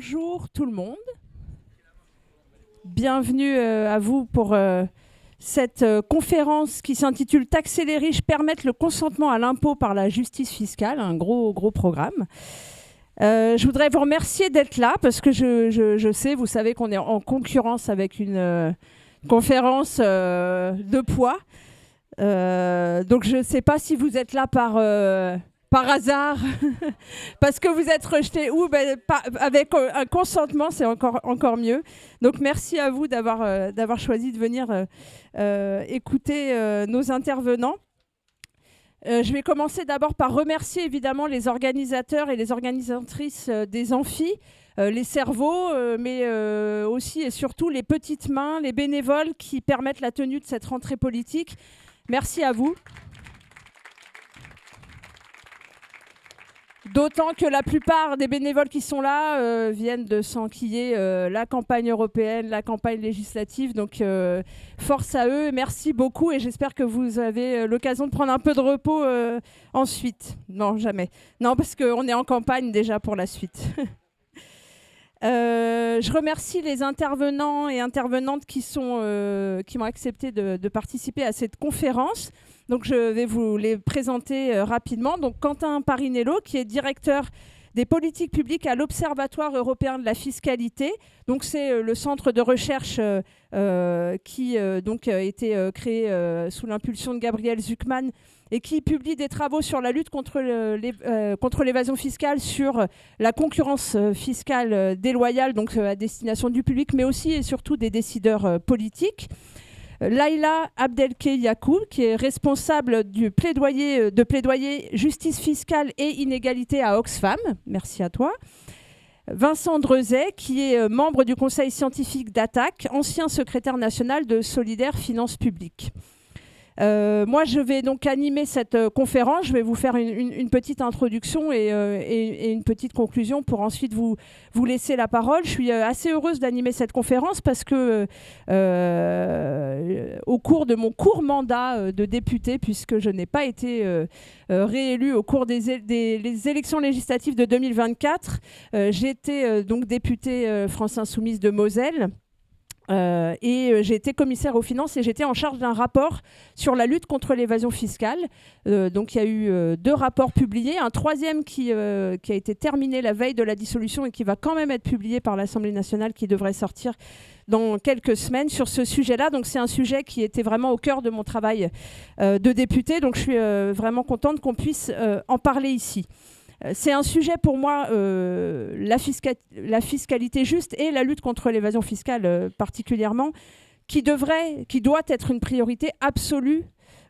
Bonjour tout le monde. Bienvenue à vous pour cette conférence qui s'intitule « Taxer les riches, permettre le consentement à l'impôt par la justice fiscale », un gros programme. Je voudrais vous remercier d'être là parce que je sais, vous savez qu'on est en concurrence avec une conférence de poids. Donc je ne sais pas si vous êtes là par hasard, parce que vous êtes rejeté, ou avec un consentement, c'est encore mieux. Donc merci à vous d'avoir choisi de venir écouter nos intervenants. Je vais commencer d'abord par remercier évidemment les organisateurs et les organisatrices des amphis, les cerveaux, mais aussi et surtout les petites mains, les bénévoles qui permettent la tenue de cette rentrée politique. Merci à vous. D'autant que la plupart des bénévoles qui sont là viennent de s'enquiller la campagne européenne, la campagne législative. Donc, force à eux. Merci beaucoup et j'espère que vous avez l'occasion de prendre un peu de repos ensuite. Non, jamais. Non, parce qu'on est en campagne déjà pour la suite. Je remercie les intervenants et intervenantes qui m'ont accepté de participer à cette conférence. Donc, je vais vous les présenter rapidement. Donc, Quentin Parinello, qui est directeur des politiques publiques à l'Observatoire européen de la fiscalité. Donc, c'est le centre de recherche qui a été créé sous l'impulsion de Gabriel Zucman et qui publie des travaux sur la lutte contre l'évasion fiscale, sur la concurrence fiscale déloyale, donc à destination du public, mais aussi et surtout des décideurs politiques. Laïla Abdelkey-Yacoub, qui est responsable de plaidoyer justice fiscale et inégalité à Oxfam. Merci à toi. Vincent Drezet, qui est membre du conseil scientifique d'Attac, ancien secrétaire national de Solidaires Finances Publiques. Moi, je vais donc animer cette conférence. Je vais vous faire une petite introduction et une petite conclusion pour ensuite vous laisser la parole. Je suis assez heureuse d'animer cette conférence parce que au cours de mon court mandat de député, puisque je n'ai pas été réélue au cours des élections législatives de 2024, j'étais donc députée France Insoumise de Moselle. Et j'ai été commissaire aux finances et j'étais en charge d'un rapport sur la lutte contre l'évasion fiscale. Donc il y a eu 2 rapports publiés, un troisième qui a été terminé la veille de la dissolution et qui va quand même être publié par l'Assemblée nationale, qui devrait sortir dans quelques semaines sur ce sujet-là. Donc c'est un sujet qui était vraiment au cœur de mon travail de député. Donc je suis vraiment contente qu'on puisse en parler ici. C'est un sujet pour moi, la fiscalité juste et la lutte contre l'évasion fiscale particulièrement, qui doit être une priorité absolue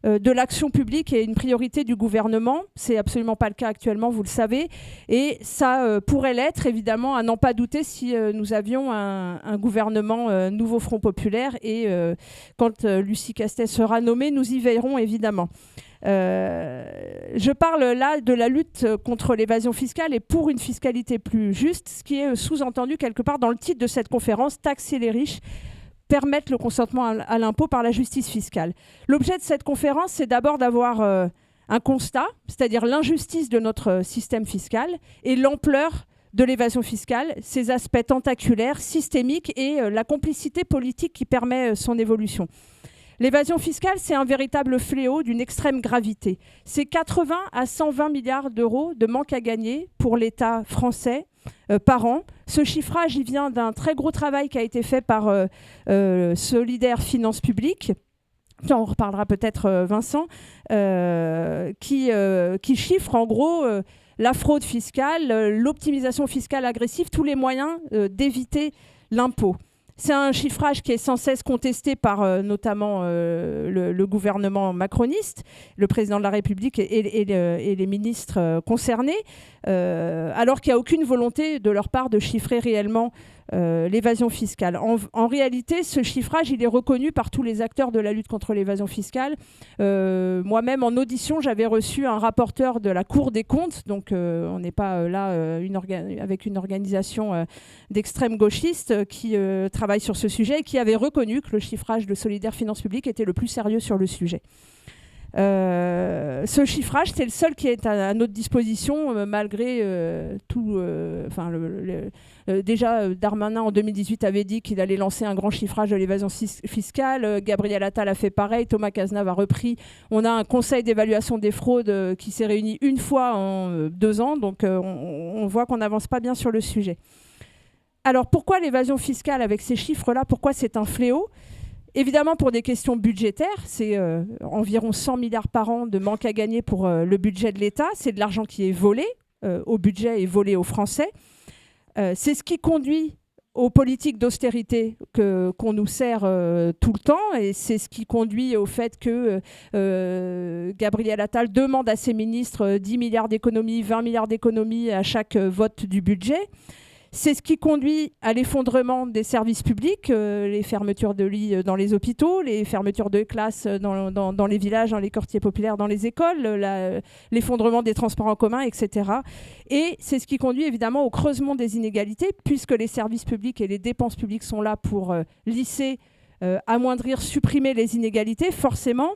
de l'action publique et une priorité du gouvernement. C'est absolument pas le cas actuellement, vous le savez. Et ça pourrait l'être, évidemment, à n'en pas douter, si nous avions un gouvernement Nouveau Front Populaire. Et quand Lucie Castet sera nommée, nous y veillerons, évidemment. Je parle là de la lutte contre l'évasion fiscale et pour une fiscalité plus juste, ce qui est sous-entendu quelque part dans le titre de cette conférence, « Taxer les riches, permettre le consentement à l'impôt par la justice fiscale ». L'objet de cette conférence, c'est d'abord d'avoir un constat, c'est-à-dire l'injustice de notre système fiscal et l'ampleur de l'évasion fiscale, ses aspects tentaculaires, systémiques et la complicité politique qui permet son évolution. L'évasion fiscale, c'est un véritable fléau d'une extrême gravité. C'est 80 à 120 milliards d'euros de manque à gagner pour l'État français par an. Ce chiffrage, il vient d'un très gros travail qui a été fait par Solidaires Finances Publiques. On reparlera peut-être Vincent, qui chiffre en gros la fraude fiscale, l'optimisation fiscale agressive, tous les moyens d'éviter l'impôt. C'est un chiffrage qui est sans cesse contesté par notamment le gouvernement macroniste, le président de la République et les ministres concernés, alors qu'il n'y a aucune volonté de leur part de chiffrer réellement l'évasion fiscale. En réalité, ce chiffrage, il est reconnu par tous les acteurs de la lutte contre l'évasion fiscale. Moi-même, en audition, j'avais reçu un rapporteur de la Cour des comptes, donc on n'est pas là avec une organisation d'extrême gauchiste qui travaille sur ce sujet et qui avait reconnu que le chiffrage de Solidaires Finances Publiques était le plus sérieux sur le sujet. Ce chiffrage, c'est le seul qui est à notre disposition, malgré tout. Déjà, Darmanin, en 2018, avait dit qu'il allait lancer un grand chiffrage de l'évasion fiscale. Gabriel Attal a fait pareil. Thomas Cazenave a repris. On a un conseil d'évaluation des fraudes qui s'est réuni une fois en 2 ans. Donc, on voit qu'on n'avance pas bien sur le sujet. Alors, pourquoi l'évasion fiscale avec ces chiffres-là? Pourquoi c'est un fléau? Évidemment, pour des questions budgétaires, c'est environ 100 milliards par an de manque à gagner pour le budget de l'État. C'est de l'argent qui est volé au budget et volé aux Français. C'est ce qui conduit aux politiques d'austérité qu'on nous sert tout le temps. Et c'est ce qui conduit au fait que Gabriel Attal demande à ses ministres 10 milliards d'économies, 20 milliards d'économies à chaque vote du budget. C'est ce qui conduit à l'effondrement des services publics, les fermetures de lits dans les hôpitaux, les fermetures de classes dans les villages, dans les quartiers populaires, dans les écoles, l'effondrement des transports en commun, etc. Et c'est ce qui conduit évidemment au creusement des inégalités, puisque les services publics et les dépenses publiques sont là pour lisser, amoindrir, supprimer les inégalités. Forcément,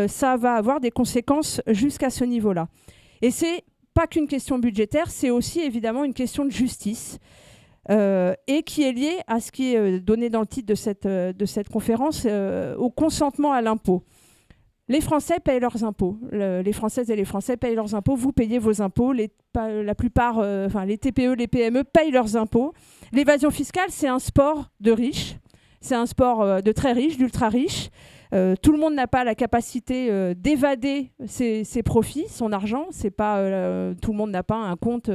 ça va avoir des conséquences jusqu'à ce niveau-là. Et c'est pas qu'une question budgétaire, c'est aussi évidemment une question de justice et qui est liée à ce qui est donné dans le titre de cette conférence, au consentement à l'impôt. Les Français payent leurs impôts. Les Françaises et les Français payent leurs impôts. Vous payez vos impôts. La plupart, les TPE, les PME payent leurs impôts. L'évasion fiscale, c'est un sport de riches. C'est un sport de très riches, d'ultra riches. Tout le monde n'a pas la capacité d'évader ses profits, son argent. C'est pas, tout le monde n'a pas un compte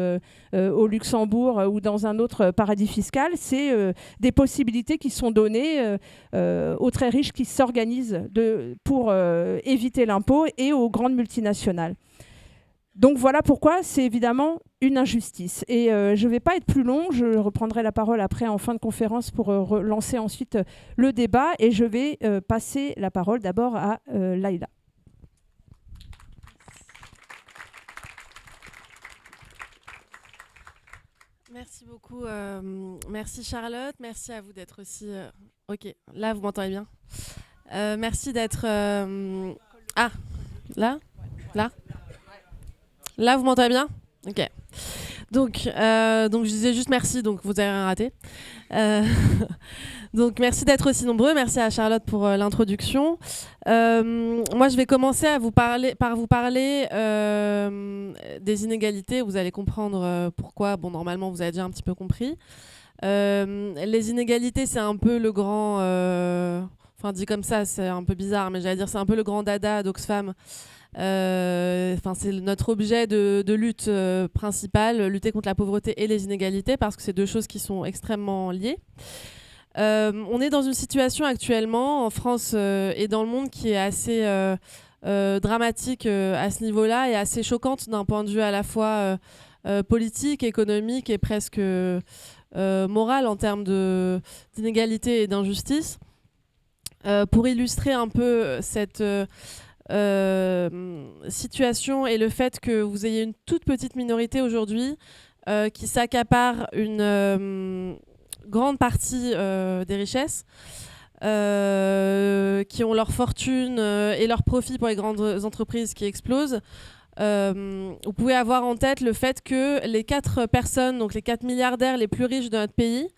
au Luxembourg ou dans un autre paradis fiscal. C'est des possibilités qui sont données aux très riches qui s'organisent pour éviter l'impôt et aux grandes multinationales. Donc voilà pourquoi c'est évidemment une injustice. Et je ne vais pas être plus long, je reprendrai la parole après en fin de conférence pour relancer ensuite le débat. Et je vais passer la parole d'abord à Laïla. Merci beaucoup. Merci Charlotte, merci à vous d'être aussi... Ok, là vous m'entendez bien. Merci d'être... Ah, là. Là, vous m'entendez bien? Ok. Donc, je disais juste merci, donc vous avez rien raté. Donc, merci d'être aussi nombreux. Merci à Charlotte pour l'introduction. Moi, je vais commencer par vous parler des inégalités. Vous allez comprendre pourquoi. Bon, normalement, vous avez déjà un petit peu compris. Les inégalités, c'est un peu le grand... Enfin, dit comme ça, c'est un peu bizarre, mais j'allais dire c'est un peu le grand dada d'Oxfam. C'est notre objet de lutte principale, lutter contre la pauvreté et les inégalités, parce que c'est deux choses qui sont extrêmement liées. On est dans une situation actuellement en France et dans le monde qui est assez dramatique à ce niveau-là et assez choquante d'un point de vue à la fois politique, économique et presque moral en termes d'inégalité et d'injustice. Pour illustrer un peu cette situation et le fait que vous ayez une toute petite minorité aujourd'hui qui s'accapare une grande partie des richesses, qui ont leur fortune et leurs profits pour les grandes entreprises qui explosent. Vous pouvez avoir en tête le fait que les 4 personnes, donc les 4 milliardaires les plus riches de notre pays,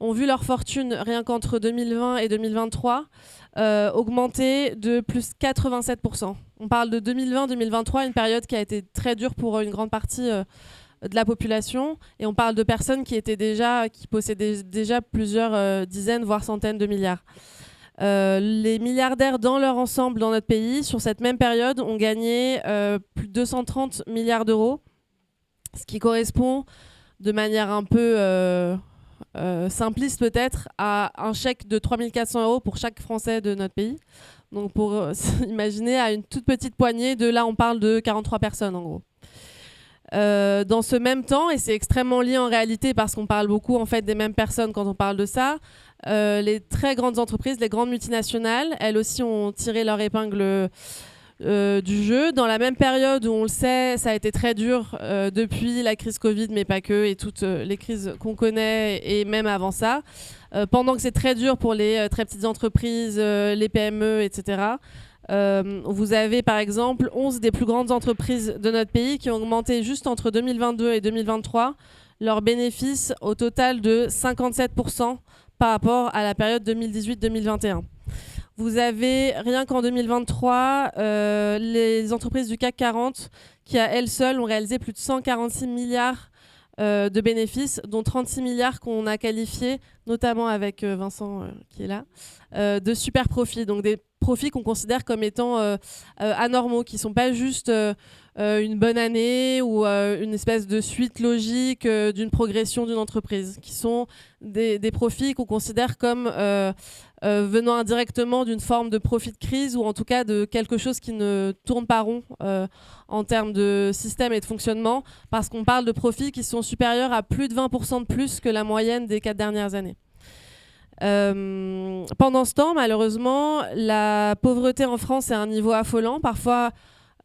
ont vu leur fortune, rien qu'entre 2020 et 2023, augmenter de plus 87%. On parle de 2020-2023, une période qui a été très dure pour une grande partie de la population. Et on parle de personnes qui possédaient déjà plusieurs dizaines, voire centaines de milliards. Les milliardaires dans leur ensemble dans notre pays, sur cette même période, ont gagné plus de 230 milliards d'euros, ce qui correspond de manière un peu... simpliste peut-être, à un chèque de 3 400 € pour chaque Français de notre pays. Donc pour imaginer à une toute petite poignée là on parle de 43 personnes en gros. Dans ce même temps, et c'est extrêmement lié en réalité parce qu'on parle beaucoup en fait des mêmes personnes quand on parle de ça, les très grandes entreprises, les grandes multinationales, elles aussi ont tiré leur épingle du jeu. Dans la même période où on le sait, ça a été très dur depuis la crise Covid, mais pas que, et toutes les crises qu'on connaît, et même avant ça. Pendant que c'est très dur pour les très petites entreprises, les PME, etc., Vous avez par exemple 11 des plus grandes entreprises de notre pays qui ont augmenté juste entre 2022 et 2023 leurs bénéfices au total de 57% par rapport à la période 2018-2021. Vous avez, rien qu'en 2023, les entreprises du CAC 40 qui, à elles seules, ont réalisé plus de 146 milliards de bénéfices, dont 36 milliards qu'on a qualifiés, notamment avec Vincent qui est là, de super profits. Donc des profits qu'on considère comme étant anormaux, qui ne sont pas juste une bonne année ou une espèce de suite logique d'une progression d'une entreprise, qui sont des profits qu'on considère comme venant indirectement d'une forme de profit de crise ou en tout cas de quelque chose qui ne tourne pas rond en termes de système et de fonctionnement, parce qu'on parle de profits qui sont supérieurs à plus de 20% de plus que la moyenne des 4 dernières années. Pendant ce temps, malheureusement, la pauvreté en France est à un niveau affolant. Parfois,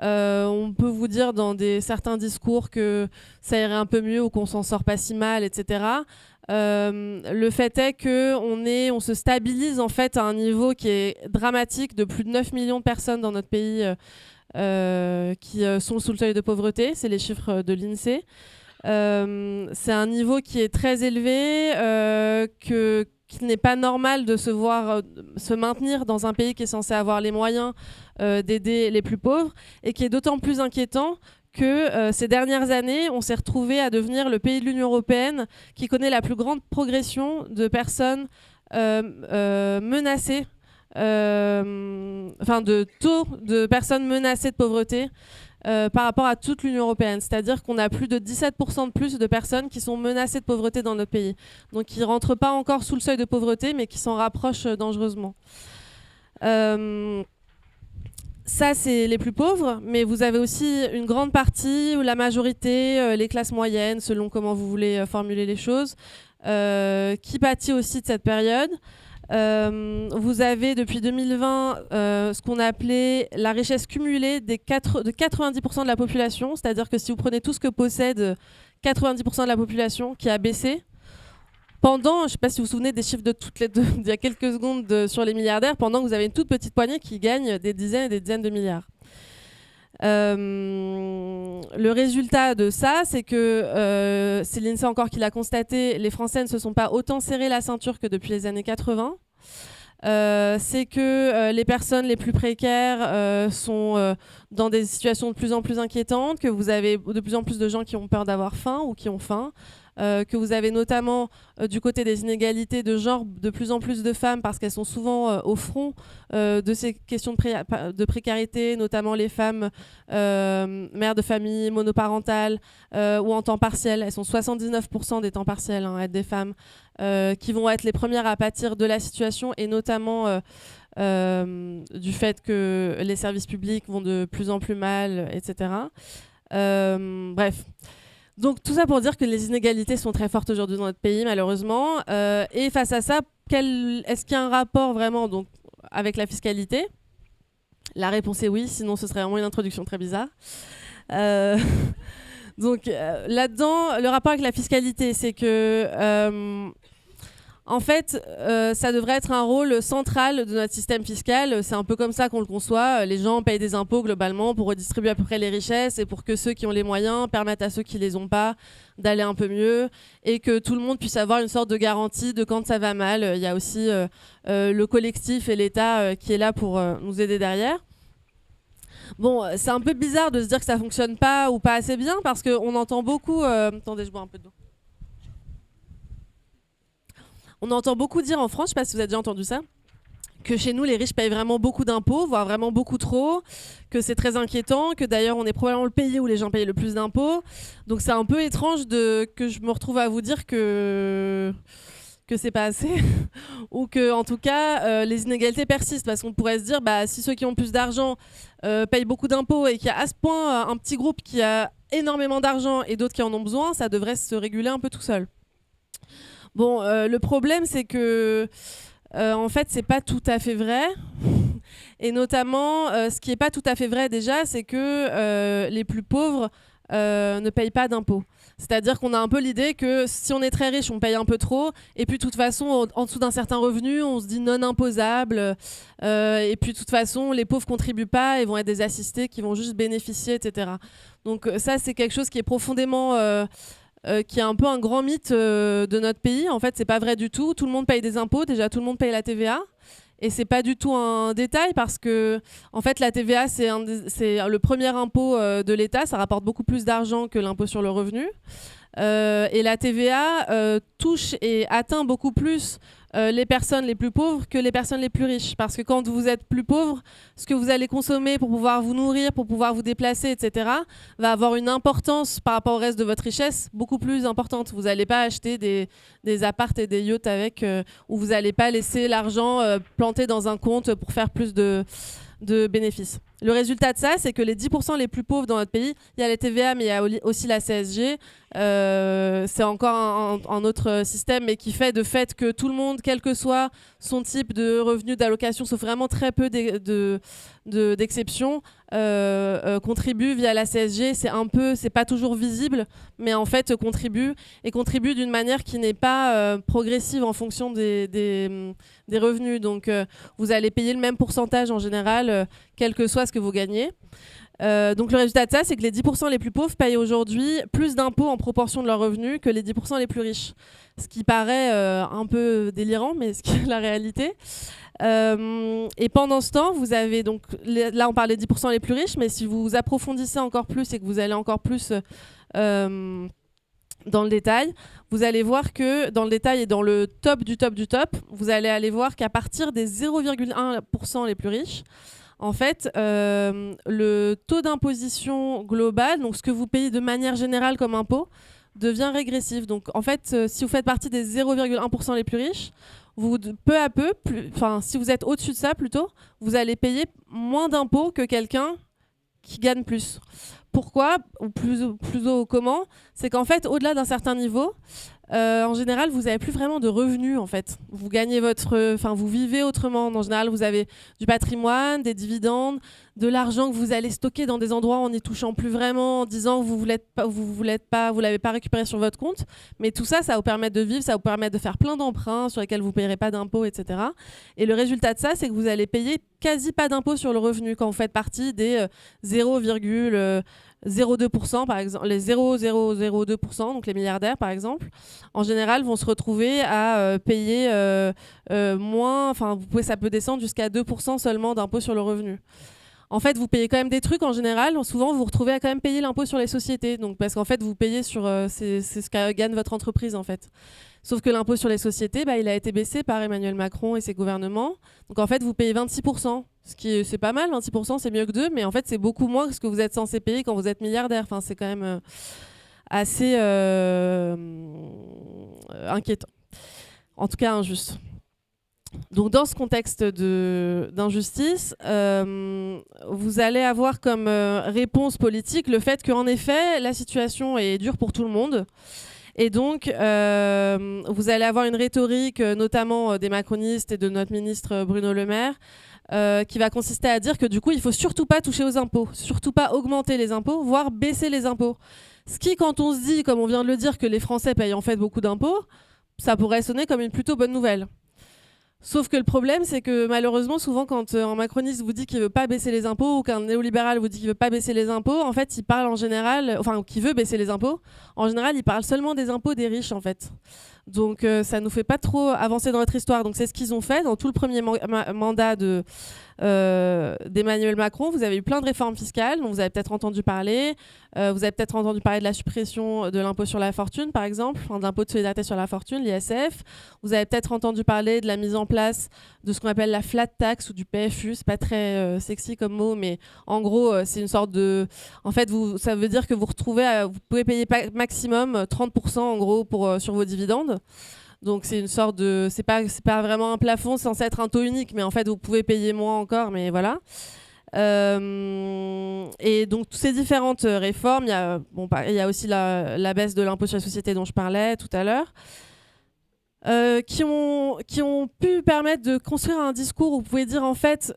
on peut vous dire dans certains discours que ça irait un peu mieux ou qu'on s'en sort pas si mal, etc. Le fait est qu'on se stabilise en fait à un niveau qui est dramatique de plus de 9 millions de personnes dans notre pays qui sont sous le seuil de pauvreté. C'est les chiffres de l'INSEE. C'est un niveau qui est très élevé, qu'il n'est pas normal de se maintenir dans un pays qui est censé avoir les moyens d'aider les plus pauvres, et qui est d'autant plus inquiétant que ces dernières années, on s'est retrouvé à devenir le pays de l'Union européenne qui connaît la plus grande progression de personnes menacées, de taux de personnes menacées de pauvreté par rapport à toute l'Union européenne. C'est-à-dire qu'on a plus de 17% de plus de personnes qui sont menacées de pauvreté dans notre pays. Donc qui ne rentrent pas encore sous le seuil de pauvreté, mais qui s'en rapprochent dangereusement. Ça, c'est les plus pauvres, mais vous avez aussi une grande partie, ou la majorité, les classes moyennes, selon comment vous voulez formuler les choses, qui pâtit aussi de cette période. Vous avez depuis 2020 ce qu'on a appelé la richesse cumulée de 90% de la population, c'est-à-dire que si vous prenez tout ce que possède 90% de la population, qui a baissé pendant, je ne sais pas si vous vous souvenez des chiffres d'il y a quelques secondes sur les milliardaires, pendant que vous avez une toute petite poignée qui gagne des dizaines et des dizaines de milliards. Le résultat de ça, c'est que, c'est l'INSEE encore qui l'a constaté, les Français ne se sont pas autant serré la ceinture que depuis les années 80. C'est que les personnes les plus précaires sont dans des situations de plus en plus inquiétantes, que vous avez de plus en plus de gens qui ont peur d'avoir faim ou qui ont faim, que vous avez notamment du côté des inégalités de genre de plus en plus de femmes, parce qu'elles sont souvent au front de ces questions de précarité, notamment les femmes mères de famille, monoparentales ou en temps partiel. Elles sont 79% des temps partiels à être des femmes qui vont être les premières à pâtir de la situation, et notamment du fait que les services publics vont de plus en plus mal, etc. Bref. Donc tout ça pour dire que les inégalités sont très fortes aujourd'hui dans notre pays, malheureusement. Et face à ça, est-ce qu'il y a un rapport vraiment avec la fiscalité ? La réponse est oui, sinon ce serait vraiment une introduction très bizarre. Donc là-dedans, le rapport avec la fiscalité, c'est que en fait, ça devrait être un rôle central de notre système fiscal. C'est un peu comme ça qu'on le conçoit. Les gens payent des impôts globalement pour redistribuer à peu près les richesses et pour que ceux qui ont les moyens permettent à ceux qui les ont pas d'aller un peu mieux, et que tout le monde puisse avoir une sorte de garantie de quand ça va mal. Il y a aussi le collectif et l'État qui est là pour nous aider derrière. Bon, c'est un peu bizarre de se dire que ça fonctionne pas ou pas assez bien, parce qu'on entend beaucoup... Attendez, je bois un peu d'eau. On entend beaucoup dire en France, je ne sais pas si vous avez déjà entendu ça, que chez nous, les riches payent vraiment beaucoup d'impôts, voire vraiment beaucoup trop, que c'est très inquiétant, que d'ailleurs, on est probablement le pays où les gens payent le plus d'impôts. Donc c'est un peu étrange que je me retrouve à vous dire que c'est pas assez, ou que en tout cas, les inégalités persistent, parce qu'on pourrait se dire, si ceux qui ont plus d'argent payent beaucoup d'impôts, et qu'il y a à ce point un petit groupe qui a énormément d'argent et d'autres qui en ont besoin, ça devrait se réguler un peu tout seul. Bon, le problème, c'est que, en fait, c'est pas tout à fait vrai. Et notamment, ce qui est pas tout à fait vrai déjà, c'est que les plus pauvres ne payent pas d'impôts. C'est-à-dire qu'on a un peu l'idée que si on est très riche, on paye un peu trop, et puis de toute façon, en dessous d'un certain revenu, on se dit non imposable, et puis de toute façon, les pauvres contribuent pas et vont être des assistés qui vont juste bénéficier, etc. Donc ça, c'est quelque chose qui est profondément... qui est un peu un grand mythe de notre pays. En fait, c'est pas vrai du tout. Tout le monde paye des impôts. Déjà, tout le monde paye la TVA. Et c'est pas du tout un détail parce que, en fait, la TVA, c'est le premier impôt de l'État. Ça rapporte beaucoup plus d'argent que l'impôt sur le revenu. Et la TVA touche et atteint beaucoup plus les personnes les plus pauvres que les personnes les plus riches. Parce que quand vous êtes plus pauvre, ce que vous allez consommer pour pouvoir vous nourrir, pour pouvoir vous déplacer, etc., va avoir une importance par rapport au reste de votre richesse beaucoup plus importante. Vous n'allez pas acheter des apparts et des yachts avec, ou vous n'allez pas laisser l'argent planté dans un compte pour faire plus de bénéfices. Le résultat de ça, c'est que les 10% les plus pauvres dans notre pays, il y a la TVA, mais il y a aussi la CSG. C'est encore un autre système, mais qui fait de fait que tout le monde, quel que soit son type de revenu d'allocation, sauf vraiment très peu d'exceptions, contribue via la CSG. C'est pas toujours visible, mais en fait contribue d'une manière qui n'est pas progressive en fonction des revenus. Donc vous allez payer le même pourcentage en général, quel que soit ce que vous gagnez. Donc le résultat de ça, c'est que les 10% les plus pauvres payent aujourd'hui plus d'impôts en proportion de leurs revenus que les 10% les plus riches. Ce qui paraît un peu délirant, mais ce qui est la réalité. Et pendant ce temps, vous avez donc... Là, on parle des 10% les plus riches, mais si vous approfondissez encore plus et que vous allez encore plus dans le détail, vous allez voir que dans le détail et dans le top du top du top, vous allez aller voir qu'à partir des 0,1% les plus riches, en fait, le taux d'imposition global, donc ce que vous payez de manière générale comme impôt, devient régressif. Donc en fait, si vous faites partie des 0,1% les plus riches, vous, peu à peu, si vous êtes au-dessus de ça plutôt, vous allez payer moins d'impôts que quelqu'un qui gagne plus. Pourquoi ? Ou plus comment ? C'est qu'en fait, au-delà d'un certain niveau, en général, vous n'avez plus vraiment de revenus, en fait. Vous gagnez vous vivez autrement. En général, vous avez du patrimoine, des dividendes, de l'argent que vous allez stocker dans des endroits en n'y touchant plus vraiment, en disant que vous l'avez pas récupéré sur votre compte. Mais tout ça, ça va vous permettre de vivre, ça va vous permettre de faire plein d'emprunts sur lesquels vous ne payerez pas d'impôts, etc. Et le résultat de ça, c'est que vous allez payer quasi pas d'impôts sur le revenu quand vous faites partie des 0,02%, par exemple, les 0,002%, donc les milliardaires par exemple, en général vont se retrouver à payer moins, ça peut descendre jusqu'à 2% seulement d'impôt sur le revenu. En fait, vous payez quand même des trucs en général. Souvent, vous vous retrouvez à quand même payer l'impôt sur les sociétés. Donc, parce qu'en fait, vous payez sur... c'est ce que gagne votre entreprise, en fait. Sauf que l'impôt sur les sociétés, il a été baissé par Emmanuel Macron et ses gouvernements. Donc, en fait, vous payez 26%. C'est pas mal, 26%, c'est mieux que 2%. Mais en fait, c'est beaucoup moins que ce que vous êtes censé payer quand vous êtes milliardaire. Enfin, c'est quand même assez inquiétant. En tout cas, injuste. Donc dans ce contexte d'injustice, vous allez avoir comme réponse politique le fait qu'en effet, la situation est dure pour tout le monde. Et donc, vous allez avoir une rhétorique, notamment des macronistes et de notre ministre Bruno Le Maire, qui va consister à dire que du coup, il ne faut surtout pas toucher aux impôts, surtout pas augmenter les impôts, voire baisser les impôts. Ce qui, quand on se dit, comme on vient de le dire, que les Français payent en fait beaucoup d'impôts, ça pourrait sonner comme une plutôt bonne nouvelle. Sauf que le problème, c'est que malheureusement, souvent, quand un macroniste vous dit qu'il ne veut pas baisser les impôts ou qu'un néolibéral vous dit qu'il ne veut pas baisser les impôts, en fait, il parle en général, qu'il veut baisser les impôts, en général, il parle seulement des impôts des riches, en fait. Donc, ça ne nous fait pas trop avancer dans notre histoire. Donc, c'est ce qu'ils ont fait dans tout le premier mandat d'Emmanuel Macron. Vous avez eu plein de réformes fiscales dont vous avez peut-être entendu parler. Vous avez peut-être entendu parler de la suppression de l'impôt sur la fortune, par exemple, de l'impôt de solidarité sur la fortune, l'ISF. Vous avez peut-être entendu parler de la mise en place de ce qu'on appelle la flat tax ou du PFU. C'est pas très sexy comme mot, mais en gros, c'est une sorte de... En fait, ça veut dire que vous pouvez payer maximum 30% en gros sur vos dividendes. Donc c'est une sorte de... C'est pas vraiment un plafond, c'est censé être un taux unique, mais en fait, vous pouvez payer moins encore, mais voilà. Et donc, toutes ces différentes réformes, il y a aussi la baisse de l'impôt sur les sociétés dont je parlais tout à l'heure. qui ont pu permettre de construire un discours où vous pouvez dire en fait,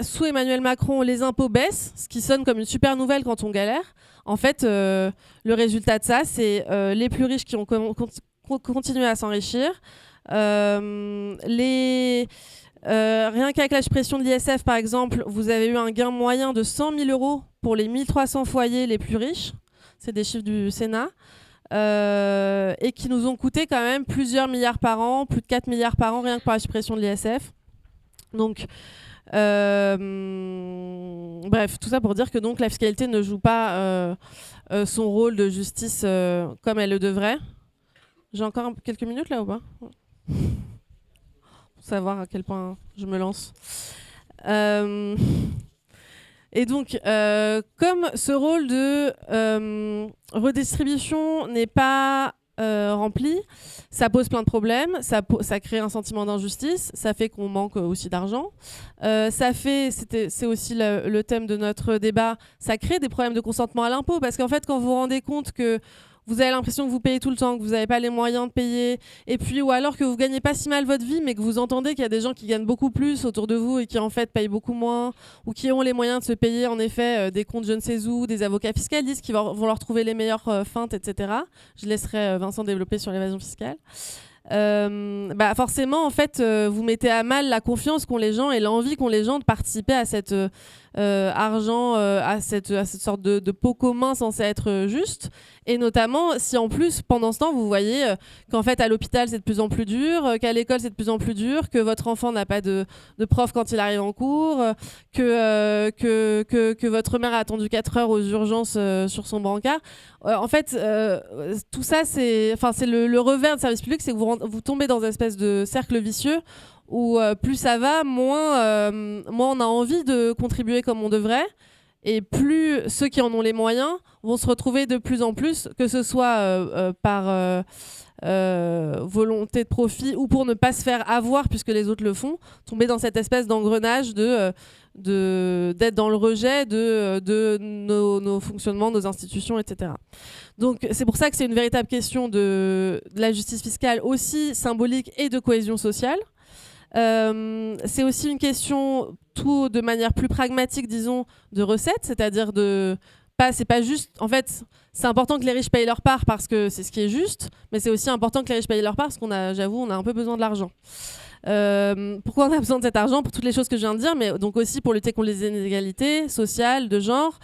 sous Emmanuel Macron, les impôts baissent, ce qui sonne comme une super nouvelle quand on galère. En fait, le résultat de ça, c'est les plus riches qui ont continué à s'enrichir. Rien qu'avec la suppression de l'ISF, par exemple, vous avez eu un gain moyen de 100 000 € pour les 1300 foyers les plus riches. C'est des chiffres du Sénat. Et qui nous ont coûté quand même plusieurs milliards par an, plus de 4 milliards par an, rien que par la suppression de l'ISF. Donc, bref, tout ça pour dire que donc, la fiscalité ne joue pas son rôle de justice comme elle le devrait. J'ai encore quelques minutes là ou pas ? Pour savoir à quel point je me lance. Et donc, comme ce rôle de redistribution n'est pas rempli, ça pose plein de problèmes, ça crée un sentiment d'injustice, ça fait qu'on manque aussi d'argent, c'est aussi le thème de notre débat, ça crée des problèmes de consentement à l'impôt, parce qu'en fait, quand vous vous rendez compte que vous avez l'impression que vous payez tout le temps, que vous n'avez pas les moyens de payer, et puis ou alors que vous gagnez pas si mal votre vie, mais que vous entendez qu'il y a des gens qui gagnent beaucoup plus autour de vous et qui en fait payent beaucoup moins, ou qui ont les moyens de se payer en effet des comptes je ne sais où, des avocats fiscalistes qui vont leur trouver les meilleures feintes, etc. Je laisserai Vincent développer sur l'évasion fiscale. Forcément en fait vous mettez à mal la confiance qu'ont les gens et l'envie qu'ont les gens de participer à cet argent, à cette sorte de pot commun censé être juste, et notamment si en plus pendant ce temps vous voyez qu'en fait à l'hôpital c'est de plus en plus dur, qu'à l'école c'est de plus en plus dur, que votre enfant n'a pas de prof quand il arrive en cours, que votre mère a attendu 4 heures aux urgences sur son brancard. En fait, tout ça, c'est le revers du service public, c'est que vous tombez dans une espèce de cercle vicieux où plus ça va, moins on a envie de contribuer comme on devrait, et plus ceux qui en ont les moyens vont se retrouver de plus en plus, que ce soit par volonté de profit ou pour ne pas se faire avoir puisque les autres le font, tomber dans cette espèce d'engrenage d'être dans le rejet de nos fonctionnements, nos institutions, etc. Donc c'est pour ça que c'est une véritable question de la justice fiscale aussi symbolique et de cohésion sociale. C'est aussi une question, tout de manière plus pragmatique, disons, de recettes, c'est-à-dire c'est pas juste, en fait, c'est important que les riches payent leur part parce que c'est ce qui est juste, mais c'est aussi important que les riches payent leur part parce j'avoue, on a un peu besoin de l'argent. Pourquoi on a besoin de cet argent? Pour toutes les choses que je viens de dire, mais donc aussi pour lutter contre les inégalités sociales, de genre,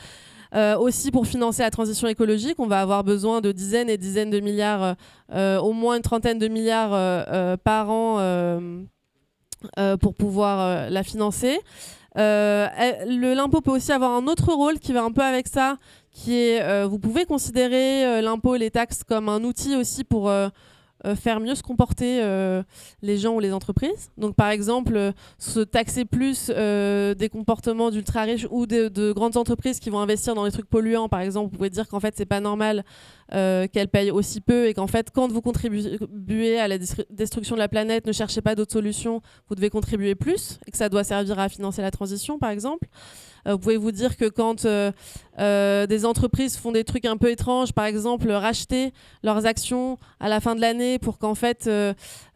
aussi pour financer la transition écologique. On va avoir besoin de dizaines et dizaines de milliards, au moins une trentaine de milliards par an pour pouvoir la financer. L'impôt peut aussi avoir un autre rôle qui va un peu avec ça, qui est, vous pouvez considérer l'impôt et les taxes comme un outil aussi pour faire mieux se comporter les gens ou les entreprises. Donc par exemple, se taxer plus des comportements d'ultra riches ou de grandes entreprises qui vont investir dans des trucs polluants, par exemple, vous pouvez dire qu'en fait c'est pas normal qu'elles payent aussi peu, et qu'en fait quand vous contribuez à la destruction de la planète, ne cherchez pas d'autres solutions, vous devez contribuer plus, et que ça doit servir à financer la transition, par exemple. Vous pouvez vous dire que quand des entreprises font des trucs un peu étranges, par exemple racheter leurs actions à la fin de l'année pour qu'en fait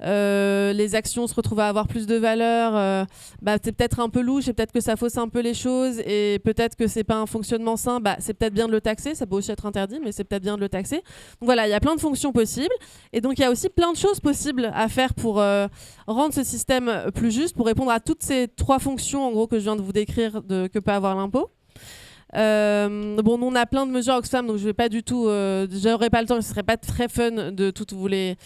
les actions se retrouvent à avoir plus de valeur, c'est peut-être un peu louche, et peut-être que ça fausse un peu les choses, et peut-être que c'est pas un fonctionnement sain, c'est peut-être bien de le taxer, ça peut aussi être interdit, mais c'est peut-être bien de le taxer. Donc voilà, il y a plein de fonctions possibles, et donc il y a aussi plein de choses possibles à faire pour rendre ce système plus juste, pour répondre à toutes ces 3 fonctions en gros que je viens de vous décrire que peut avoir l'impôt. Nous on a plein de mesures Oxfam, donc je vais pas du tout, j'aurais pas le temps, ce serait pas très fun de toutes vous les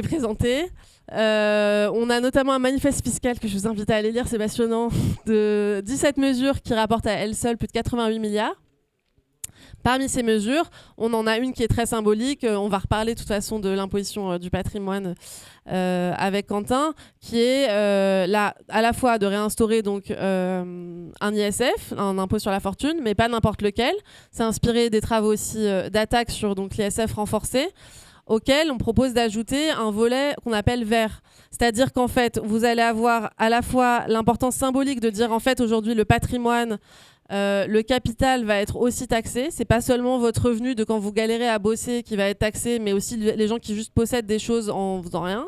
présenter. On a notamment un manifeste fiscal que je vous invite à aller lire, c'est passionnant, de 17 mesures qui rapportent à elles seules plus de 88 milliards. Parmi ces mesures, on en a une qui est très symbolique. On va reparler de toute façon de l'imposition du patrimoine avec Quentin, qui est à la fois de réinstaurer donc un ISF, un impôt sur la fortune, mais pas n'importe lequel. C'est inspiré des travaux aussi d'attaque sur donc l'ISF renforcé, auquel on propose d'ajouter un volet qu'on appelle vert. C'est-à-dire qu'en fait, vous allez avoir à la fois l'importance symbolique de dire en fait aujourd'hui le patrimoine le capital va être aussi taxé. C'est pas seulement votre revenu de quand vous galérez à bosser qui va être taxé, mais aussi les gens qui juste possèdent des choses en faisant rien.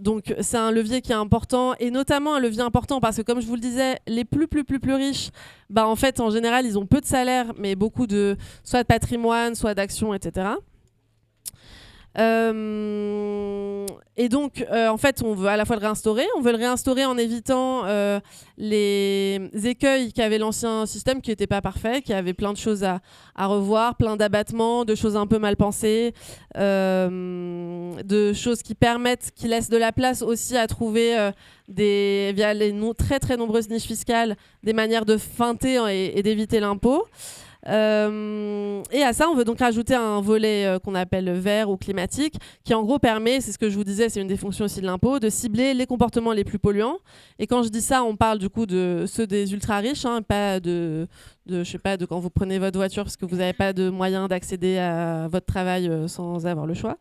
Donc c'est un levier qui est important, et notamment un levier important parce que, comme je vous le disais, les plus riches, en fait, en général, ils ont peu de salaire, mais beaucoup de soit de patrimoine, soit d'actions, etc. Et donc, en fait, on veut à la fois le réinstaurer. On veut le réinstaurer en évitant les écueils qu'avait l'ancien système, qui n'était pas parfait, qui avait plein de choses à revoir, plein d'abattements, de choses un peu mal pensées, de choses qui laissent de la place aussi à trouver, via les très très nombreuses niches fiscales, des manières de feinter et d'éviter l'impôt. Et à ça, on veut donc rajouter un volet qu'on appelle vert ou climatique, qui en gros permet, c'est ce que je vous disais, c'est une des fonctions aussi de l'impôt, de cibler les comportements les plus polluants. Et quand je dis ça, on parle du coup de ceux des ultra riches, hein, pas de je sais pas, de quand vous prenez votre voiture parce que vous n'avez pas de moyen d'accéder à votre travail sans avoir le choix.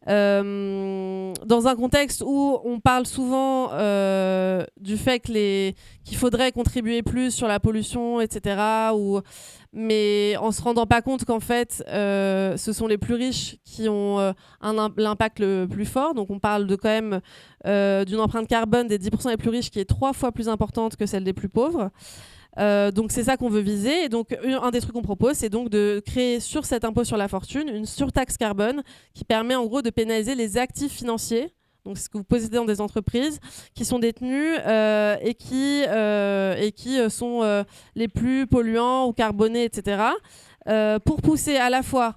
Dans un contexte où on parle souvent du fait qu'il faudrait contribuer plus sur la pollution, etc., mais en se rendant pas compte qu'en fait, ce sont les plus riches qui ont l'impact le plus fort. Donc on parle quand même d'une empreinte carbone des 10% les plus riches qui est 3 fois plus importante que celle des plus pauvres. Donc c'est ça qu'on veut viser, et donc un des trucs qu'on propose, c'est donc de créer sur cet impôt sur la fortune une surtaxe carbone qui permet en gros de pénaliser les actifs financiers, donc ce que vous possédez dans des entreprises qui sont détenues et qui sont les plus polluants ou carbonés, etc., pour pousser à la fois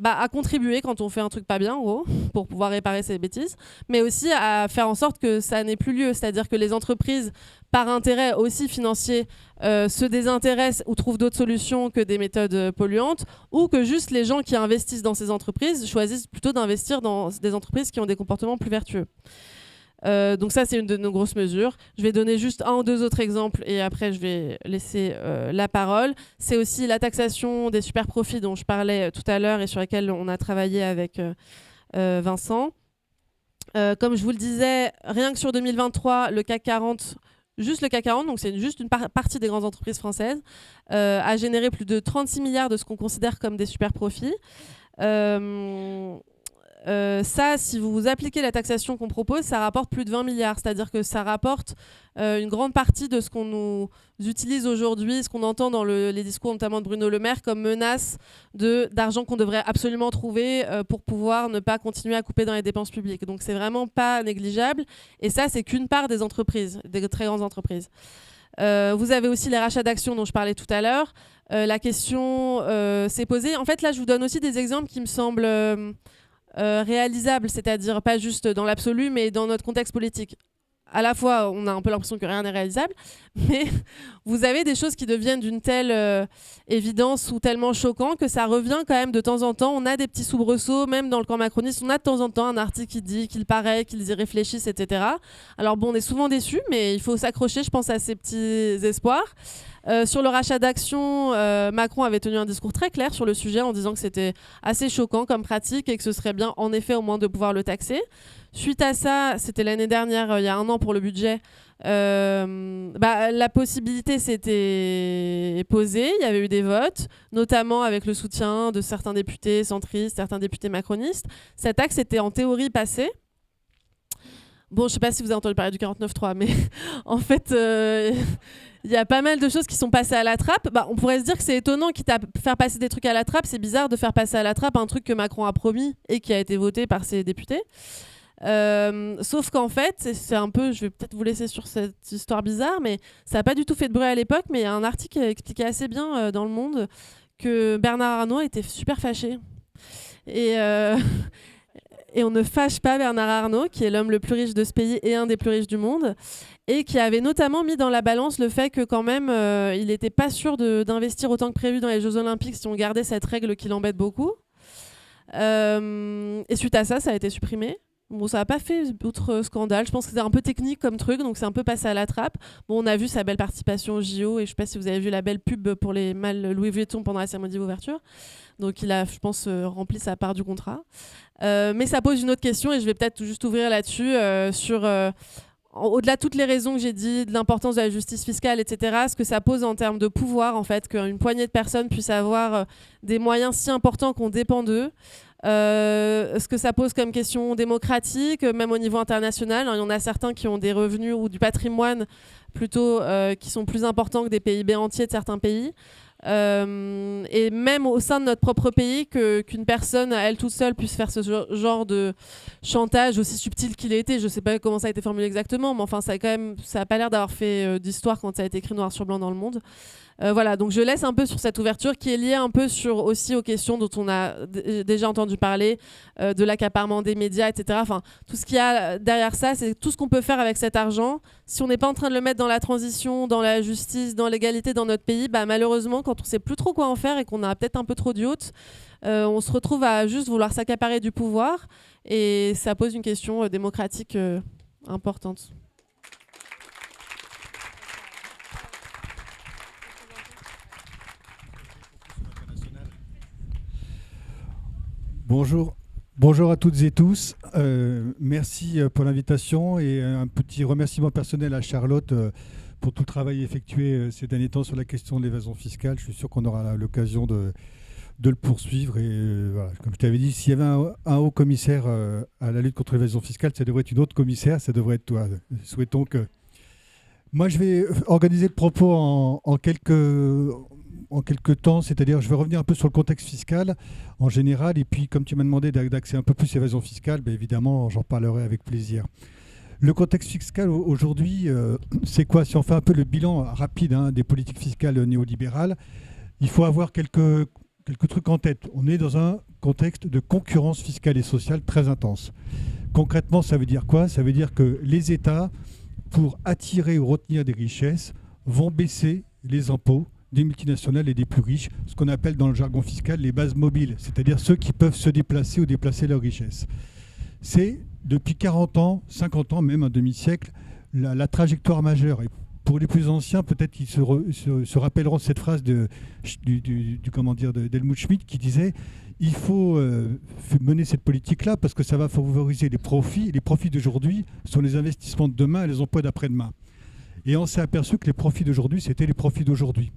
à contribuer quand on fait un truc pas bien, en gros, pour pouvoir réparer ses bêtises, mais aussi à faire en sorte que ça n'ait plus lieu. C'est-à-dire que les entreprises, par intérêt aussi financier, se désintéressent ou trouvent d'autres solutions que des méthodes polluantes, ou que juste les gens qui investissent dans ces entreprises choisissent plutôt d'investir dans des entreprises qui ont des comportements plus vertueux. Donc ça, c'est une de nos grosses mesures. Je vais donner juste un ou deux autres exemples et après je vais laisser la parole. C'est aussi la taxation des super profits dont je parlais tout à l'heure et sur laquelle on a travaillé avec Vincent. Comme je vous le disais, rien que sur 2023, le CAC 40, juste le CAC 40, donc c'est juste une partie des grandes entreprises françaises, a généré plus de 36 milliards de ce qu'on considère comme des super profits. Ça, si vous appliquez la taxation qu'on propose, ça rapporte plus de 20 milliards. C'est-à-dire que ça rapporte une grande partie de ce qu'on nous utilise aujourd'hui, ce qu'on entend dans les discours notamment de Bruno Le Maire comme menace d'argent qu'on devrait absolument trouver pour pouvoir ne pas continuer à couper dans les dépenses publiques. Donc c'est vraiment pas négligeable. Et ça, c'est qu'une part des entreprises, des très grandes entreprises. Vous avez aussi les rachats d'actions dont je parlais tout à l'heure. La question s'est posée. En fait, là, je vous donne aussi des exemples qui me semblent réalisable, c'est-à-dire pas juste dans l'absolu, mais dans notre contexte politique. À la fois, on a un peu l'impression que rien n'est réalisable, mais vous avez des choses qui deviennent d'une telle évidence ou tellement choquant que ça revient quand même de temps en temps. On a des petits soubresauts, même dans le camp macroniste, on a de temps en temps un article qui dit qu'il paraît, qu'ils y réfléchissent, etc. Alors bon, on est souvent déçus, mais il faut s'accrocher, je pense, à ces petits espoirs. Sur le rachat d'actions, Macron avait tenu un discours très clair sur le sujet en disant que c'était assez choquant comme pratique et que ce serait bien en effet au moins de pouvoir le taxer. Suite à ça, c'était l'année dernière, il y a 1 an pour le budget, la possibilité s'était posée, il y avait eu des votes, notamment avec le soutien de certains députés centristes, certains députés macronistes. Cette taxe était en théorie passée. Bon, je ne sais pas si vous avez entendu parler du 49.3, mais en fait, il y a pas mal de choses qui sont passées à la trappe. On pourrait se dire que c'est étonnant, quitte à faire passer des trucs à la trappe, c'est bizarre de faire passer à la trappe un truc que Macron a promis et qui a été voté par ses députés. Sauf qu'en fait, c'est un peu, je vais peut-être vous laisser sur cette histoire bizarre, mais ça n'a pas du tout fait de bruit à l'époque, mais il y a un article qui expliquait assez bien dans Le Monde que Bernard Arnault était super fâché. Et on ne fâche pas Bernard Arnault, qui est l'homme le plus riche de ce pays et un des plus riches du monde, et qui avait notamment mis dans la balance le fait que quand même, il n'était pas sûr d'investir autant que prévu dans les Jeux Olympiques si on gardait cette règle qui l'embête beaucoup. Et suite à ça, ça a été supprimé. Bon, ça n'a pas fait outre scandale. Je pense que c'était un peu technique comme truc, donc c'est un peu passé à la trappe. Bon, on a vu sa belle participation au JO, et je ne sais pas si vous avez vu la belle pub pour les malles Louis Vuitton pendant la cérémonie d'ouverture. Donc il a, je pense, rempli sa part du contrat. Mais ça pose une autre question, et je vais peut-être juste ouvrir là-dessus, sur au-delà de toutes les raisons que j'ai dit, de l'importance de la justice fiscale, etc., ce que ça pose en termes de pouvoir, en fait, qu'une poignée de personnes puissent avoir des moyens si importants qu'on dépend d'eux. Ce que ça pose comme question démocratique, même au niveau international. Il y en a certains qui ont des revenus ou du patrimoine plutôt qui sont plus importants que des PIB entiers de certains pays. Et même au sein de notre propre pays, qu'une personne, elle toute seule, puisse faire ce genre de chantage aussi subtil qu'il ait été. Je ne sais pas comment ça a été formulé exactement, mais enfin, ça n'a pas l'air d'avoir fait d'histoire quand ça a été écrit noir sur blanc dans le monde. Voilà, donc je laisse un peu sur cette ouverture qui est liée un peu aussi aux questions dont on a déjà entendu parler, de l'accaparement des médias, etc. Enfin, tout ce qu'il y a derrière ça, c'est tout ce qu'on peut faire avec cet argent. Si on n'est pas en train de le mettre dans la transition, dans la justice, dans l'égalité dans notre pays, malheureusement, quand on ne sait plus trop quoi en faire et qu'on a peut-être un peu trop d'yachts, on se retrouve à juste vouloir s'accaparer du pouvoir et ça pose une question démocratique importante. Bonjour à toutes et tous. Merci pour l'invitation et un petit remerciement personnel à Charlotte pour tout le travail effectué ces derniers temps sur la question de l'évasion fiscale. Je suis sûr qu'on aura l'occasion de le poursuivre. Et voilà, comme je t'avais dit, s'il y avait un haut commissaire à la lutte contre l'évasion fiscale, ça devrait être une autre commissaire, ça devrait être toi. Souhaitons que... Moi, je vais organiser le propos en quelques temps, c'est-à-dire je vais revenir un peu sur le contexte fiscal en général, et puis comme tu m'as demandé d'axer un peu plus l'évasion fiscale, évidemment j'en parlerai avec plaisir. Le contexte fiscal aujourd'hui, c'est quoi? Si on fait un peu le bilan rapide des politiques fiscales néolibérales, il faut avoir quelques trucs en tête. On est dans un contexte de concurrence fiscale et sociale très intense. Concrètement, ça veut dire quoi? Ça veut dire que les États, pour attirer ou retenir des richesses, vont baisser les impôts des multinationales et des plus riches, ce qu'on appelle dans le jargon fiscal les bases mobiles, c'est-à-dire ceux qui peuvent se déplacer ou déplacer leurs richesses. C'est depuis 40 ans, 50 ans, même un demi-siècle, la trajectoire majeure. Et pour les plus anciens, peut-être qu'ils se rappelleront de cette phrase d'Helmut Schmidt qui disait « Il faut mener cette politique-là parce que ça va favoriser les profits. Les profits d'aujourd'hui sont les investissements de demain et les emplois d'après-demain. » Et on s'est aperçu que les profits d'aujourd'hui, c'était les profits d'aujourd'hui.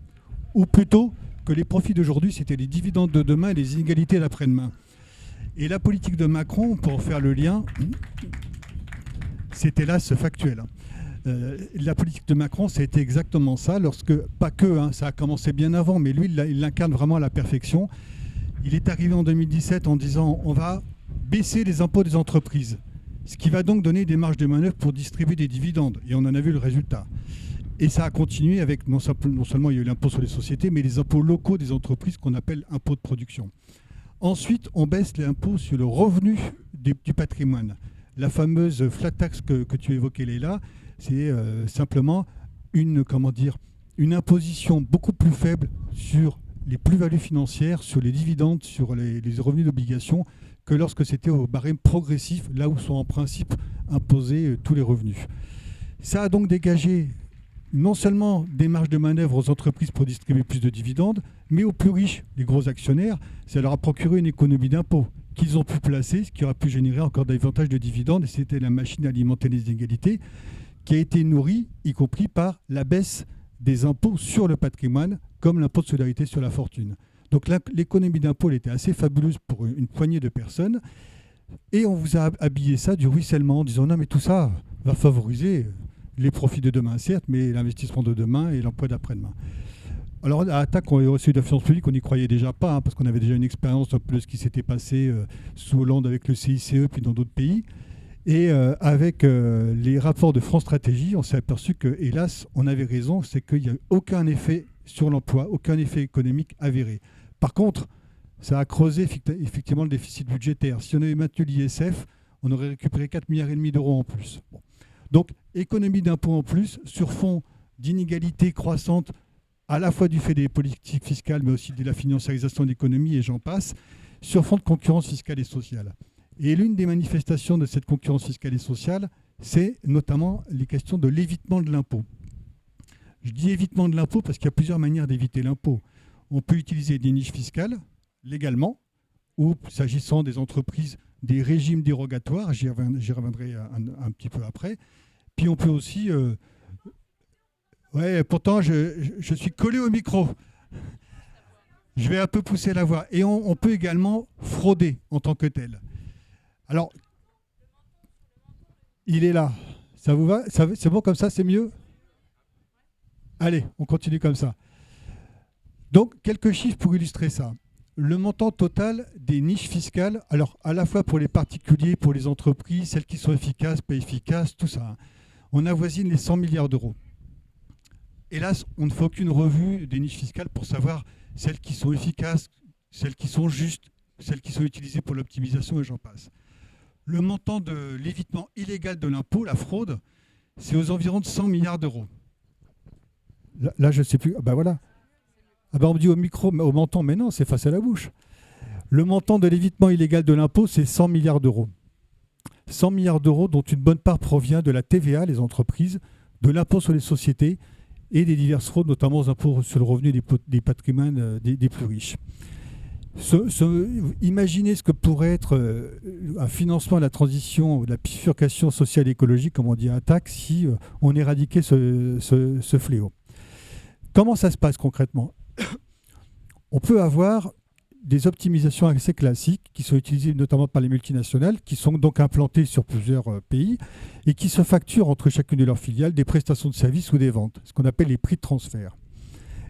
Ou plutôt que les profits d'aujourd'hui, c'était les dividendes de demain et les inégalités d'après-demain. Et la politique de Macron, pour faire le lien, c'est hélas factuel. La politique de Macron, ça a été exactement ça, pas que, ça a commencé bien avant, mais lui, il l'incarne vraiment à la perfection. Il est arrivé en 2017 en disant on va baisser les impôts des entreprises, ce qui va donc donner des marges de manœuvre pour distribuer des dividendes. Et on en a vu le résultat. Et ça a continué avec, non seulement il y a eu l'impôt sur les sociétés, mais les impôts locaux des entreprises qu'on appelle impôts de production. Ensuite, on baisse les impôts sur le revenu du patrimoine. La fameuse flat tax que tu évoquais, Leïla, c'est simplement une imposition beaucoup plus faible sur les plus-values financières, sur les dividendes, sur les revenus d'obligation, que lorsque c'était au barème progressif, là où sont en principe imposés tous les revenus. Ça a donc dégagé non seulement des marges de manœuvre aux entreprises pour distribuer plus de dividendes, mais aux plus riches, les gros actionnaires, ça leur a procuré une économie d'impôts qu'ils ont pu placer, ce qui aurait pu générer encore davantage de dividendes, et c'était la machine à alimenter les inégalités, qui a été nourrie, y compris par la baisse des impôts sur le patrimoine, comme l'impôt de solidarité sur la fortune. Donc l'économie d'impôts était assez fabuleuse pour une poignée de personnes, et on vous a habillé ça du ruissellement en disant non mais tout ça va favoriser les profits de demain, certes, mais l'investissement de demain et l'emploi d'après-demain. Alors, à Attaque, on a reçu de la finance publique, on n'y croyait déjà pas, parce qu'on avait déjà une expérience un peu de ce qui s'était passé sous Hollande avec le CICE, puis dans d'autres pays. Et avec les rapports de France Stratégie, on s'est aperçu que, hélas, on avait raison, c'est qu'il n'y a aucun effet sur l'emploi, aucun effet économique avéré. Par contre, ça a creusé effectivement le déficit budgétaire. Si on avait maintenu l'ISF, on aurait récupéré 4,5 milliards d'euros en plus. Bon. Donc, économie d'impôts en plus, sur fond d'inégalités croissantes, à la fois du fait des politiques fiscales, mais aussi de la financiarisation de l'économie, et j'en passe, sur fond de concurrence fiscale et sociale. Et l'une des manifestations de cette concurrence fiscale et sociale, c'est notamment les questions de l'évitement de l'impôt. Je dis évitement de l'impôt parce qu'il y a plusieurs manières d'éviter l'impôt. On peut utiliser des niches fiscales, légalement, ou, s'agissant des entreprises, des régimes dérogatoires, j'y reviendrai un petit peu après, Puis on peut aussi... Ouais, pourtant, je suis collé au micro. Je vais un peu pousser la voix. Et on peut également frauder en tant que tel. Alors, il est là. Ça vous va? C'est bon comme ça, c'est mieux? Allez, on continue comme ça. Donc, quelques chiffres pour illustrer ça. Le montant total des niches fiscales, alors à la fois pour les particuliers, pour les entreprises, celles qui sont efficaces, pas efficaces, tout ça, hein, on avoisine les 100 milliards d'euros. Hélas, on ne fait aucune revue des niches fiscales pour savoir celles qui sont efficaces, celles qui sont justes, celles qui sont utilisées pour l'optimisation et j'en passe. Le montant de l'évitement illégal de l'impôt, la fraude, c'est aux environs de 100 milliards d'euros. Là, je ne sais plus. Ah ben voilà. Ah ben on me dit au micro, au menton, mais non, c'est face à la bouche. Le montant de l'évitement illégal de l'impôt, c'est 100 milliards d'euros. 100 milliards d'euros dont une bonne part provient de la TVA, les entreprises, de l'impôt sur les sociétés et des diverses fraudes, notamment aux impôts sur le revenu des patrimoines des plus riches. Imaginez ce que pourrait être un financement de la transition, de la bifurcation sociale et écologique, comme on dit à TAC, si on éradiquait ce fléau. Comment ça se passe concrètement? On peut avoir des optimisations assez classiques qui sont utilisées notamment par les multinationales, qui sont donc implantées sur plusieurs pays et qui se facturent entre chacune de leurs filiales des prestations de services ou des ventes, ce qu'on appelle les prix de transfert.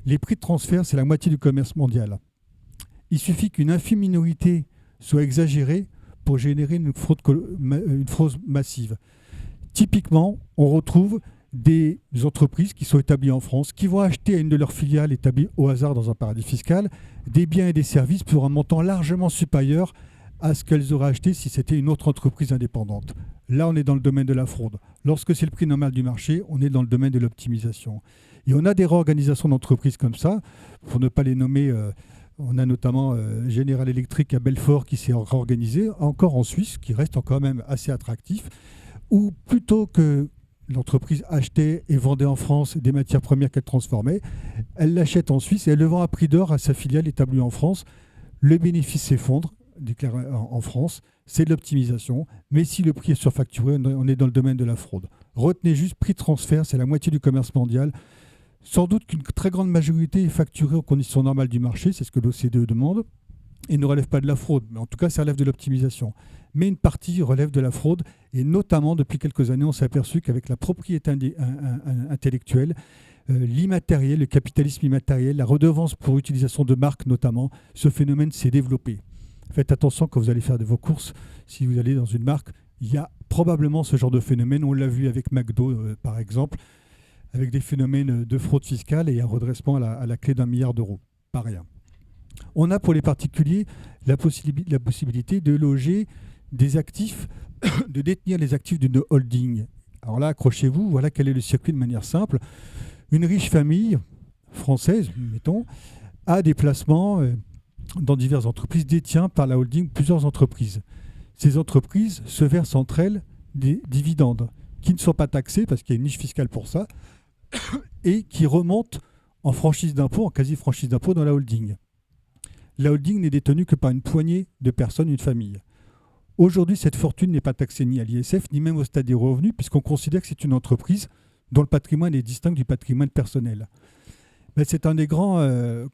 Les prix de transfert, c'est la moitié du commerce mondial. Il suffit qu'une infime minorité soit exagérée pour générer une fraude massive. Typiquement, on retrouve des entreprises qui sont établies en France, qui vont acheter à une de leurs filiales établies au hasard dans un paradis fiscal des biens et des services pour un montant largement supérieur à ce qu'elles auraient acheté si c'était une autre entreprise indépendante. Là, on est dans le domaine de la fraude. Lorsque c'est le prix normal du marché, on est dans le domaine de l'optimisation. Et on a des réorganisations d'entreprises comme ça, pour ne pas les nommer. On a notamment General Electric à Belfort qui s'est réorganisé, encore en Suisse, qui reste quand même assez attractif, où plutôt que l'entreprise achetait et vendait en France des matières premières qu'elle transformait, elle l'achète en Suisse et elle le vend à prix d'or à sa filiale établie en France. Le bénéfice s'effondre, déclaré en France, c'est de l'optimisation, mais si le prix est surfacturé, on est dans le domaine de la fraude. Retenez juste, prix de transfert, c'est la moitié du commerce mondial. Sans doute qu'une très grande majorité est facturée aux conditions normales du marché, c'est ce que l'OCDE demande, et ne relève pas de la fraude, mais en tout cas ça relève de l'optimisation. Mais une partie relève de la fraude, et notamment depuis quelques années on s'est aperçu qu'avec la propriété intellectuelle, l'immatériel, le capitalisme immatériel, la redevance pour utilisation de marques notamment, ce phénomène s'est développé. Faites attention quand vous allez faire de vos courses, si vous allez dans une marque, il y a probablement ce genre de phénomène, on l'a vu avec McDo par exemple, avec des phénomènes de fraude fiscale et un redressement à la clé d'1 milliard d'euros. Pas rien. On a pour les particuliers la possibilité de loger des actifs, de détenir les actifs d'une holding. Alors là, accrochez-vous, voilà quel est le circuit de manière simple. Une riche famille française, mettons, a des placements dans diverses entreprises, détient par la holding plusieurs entreprises. Ces entreprises se versent entre elles des dividendes qui ne sont pas taxés parce qu'il y a une niche fiscale pour ça, et qui remonte en franchise d'impôt, en quasi-franchise d'impôt dans la holding. La holding n'est détenue que par une poignée de personnes, une famille. Aujourd'hui, cette fortune n'est pas taxée ni à l'ISF, ni même au stade des revenus, puisqu'on considère que c'est une entreprise dont le patrimoine est distinct du patrimoine personnel. Mais c'est un des grands, un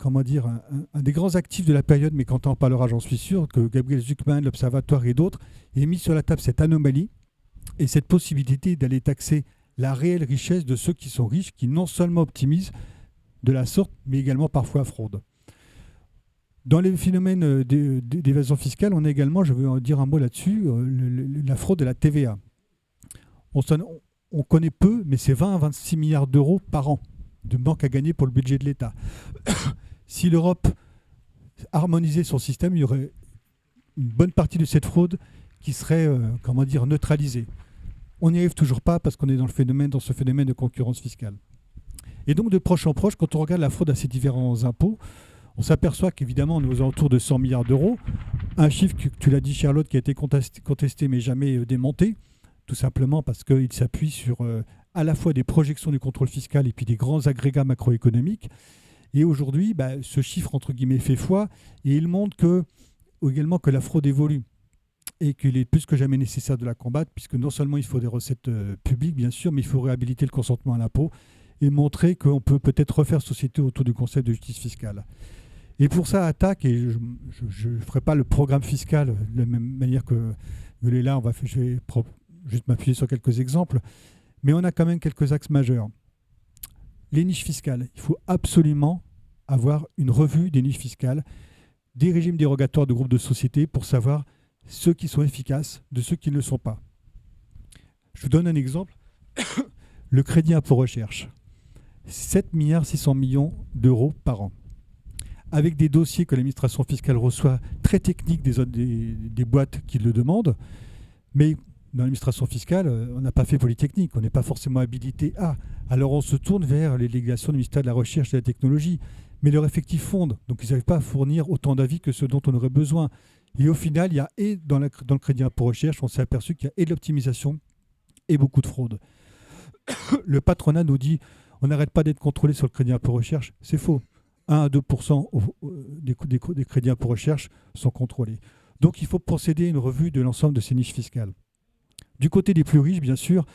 des grands actifs de la période, mais quand on en parlera, j'en suis sûr, que Gabriel Zucman, l'Observatoire et d'autres aient mis sur la table cette anomalie et cette possibilité d'aller taxer la réelle richesse de ceux qui sont riches, qui non seulement optimisent de la sorte, mais également parfois fraudent. Dans les phénomènes d'évasion fiscale, on a également, je veux en dire un mot là-dessus, la fraude de la TVA. On connaît peu, mais c'est 20 à 26 milliards d'euros par an de manque à gagner pour le budget de l'État. Si l'Europe harmonisait son système, il y aurait une bonne partie de cette fraude qui serait neutralisée. On n'y arrive toujours pas parce qu'on est dans ce phénomène de concurrence fiscale. Et donc de proche en proche, quand on regarde la fraude à ces différents impôts, on s'aperçoit qu'évidemment on est aux alentours de 100 milliards d'euros, un chiffre que tu l'as dit Charlotte qui a été contesté mais jamais démonté, tout simplement parce qu'il s'appuie sur à la fois des projections du contrôle fiscal et puis des grands agrégats macroéconomiques. Et aujourd'hui, ce chiffre entre guillemets fait foi et il montre également que la fraude évolue. et qu'il est plus que jamais nécessaire de la combattre, puisque non seulement il faut des recettes publiques, bien sûr, mais il faut réhabiliter le consentement à l'impôt et montrer qu'on peut peut-être refaire société autour du concept de justice fiscale. Et pour ça, attaque, et je ne ferai pas le programme fiscal de la même manière que Léla, je vais juste m'appuyer sur quelques exemples, mais on a quand même quelques axes majeurs. Les niches fiscales, il faut absolument avoir une revue des niches fiscales, des régimes dérogatoires de groupes de sociétés pour savoir ceux qui sont efficaces de ceux qui ne le sont pas. Je vous donne un exemple. Le crédit impôt recherche, 7,6 milliards d'euros par an. Avec des dossiers que l'administration fiscale reçoit très techniques des boîtes qui le demandent, mais dans l'administration fiscale, on n'a pas fait Polytechnique, on n'est pas forcément habilité à. Alors on se tourne vers les délégations du ministère de la Recherche et de la Technologie, mais leur effectif fonde, donc ils n'arrivent pas à fournir autant d'avis que ce dont on aurait besoin. Et au final, il y a dans le crédit impôt recherche, on s'est aperçu qu'il y a et de l'optimisation et beaucoup de fraude. Le patronat nous dit on n'arrête pas d'être contrôlé sur le crédit impôt recherche. C'est faux. 1 à 2% des crédits impôt recherche sont contrôlés. Donc il faut procéder à une revue de l'ensemble de ces niches fiscales. Du côté des plus riches, bien sûr,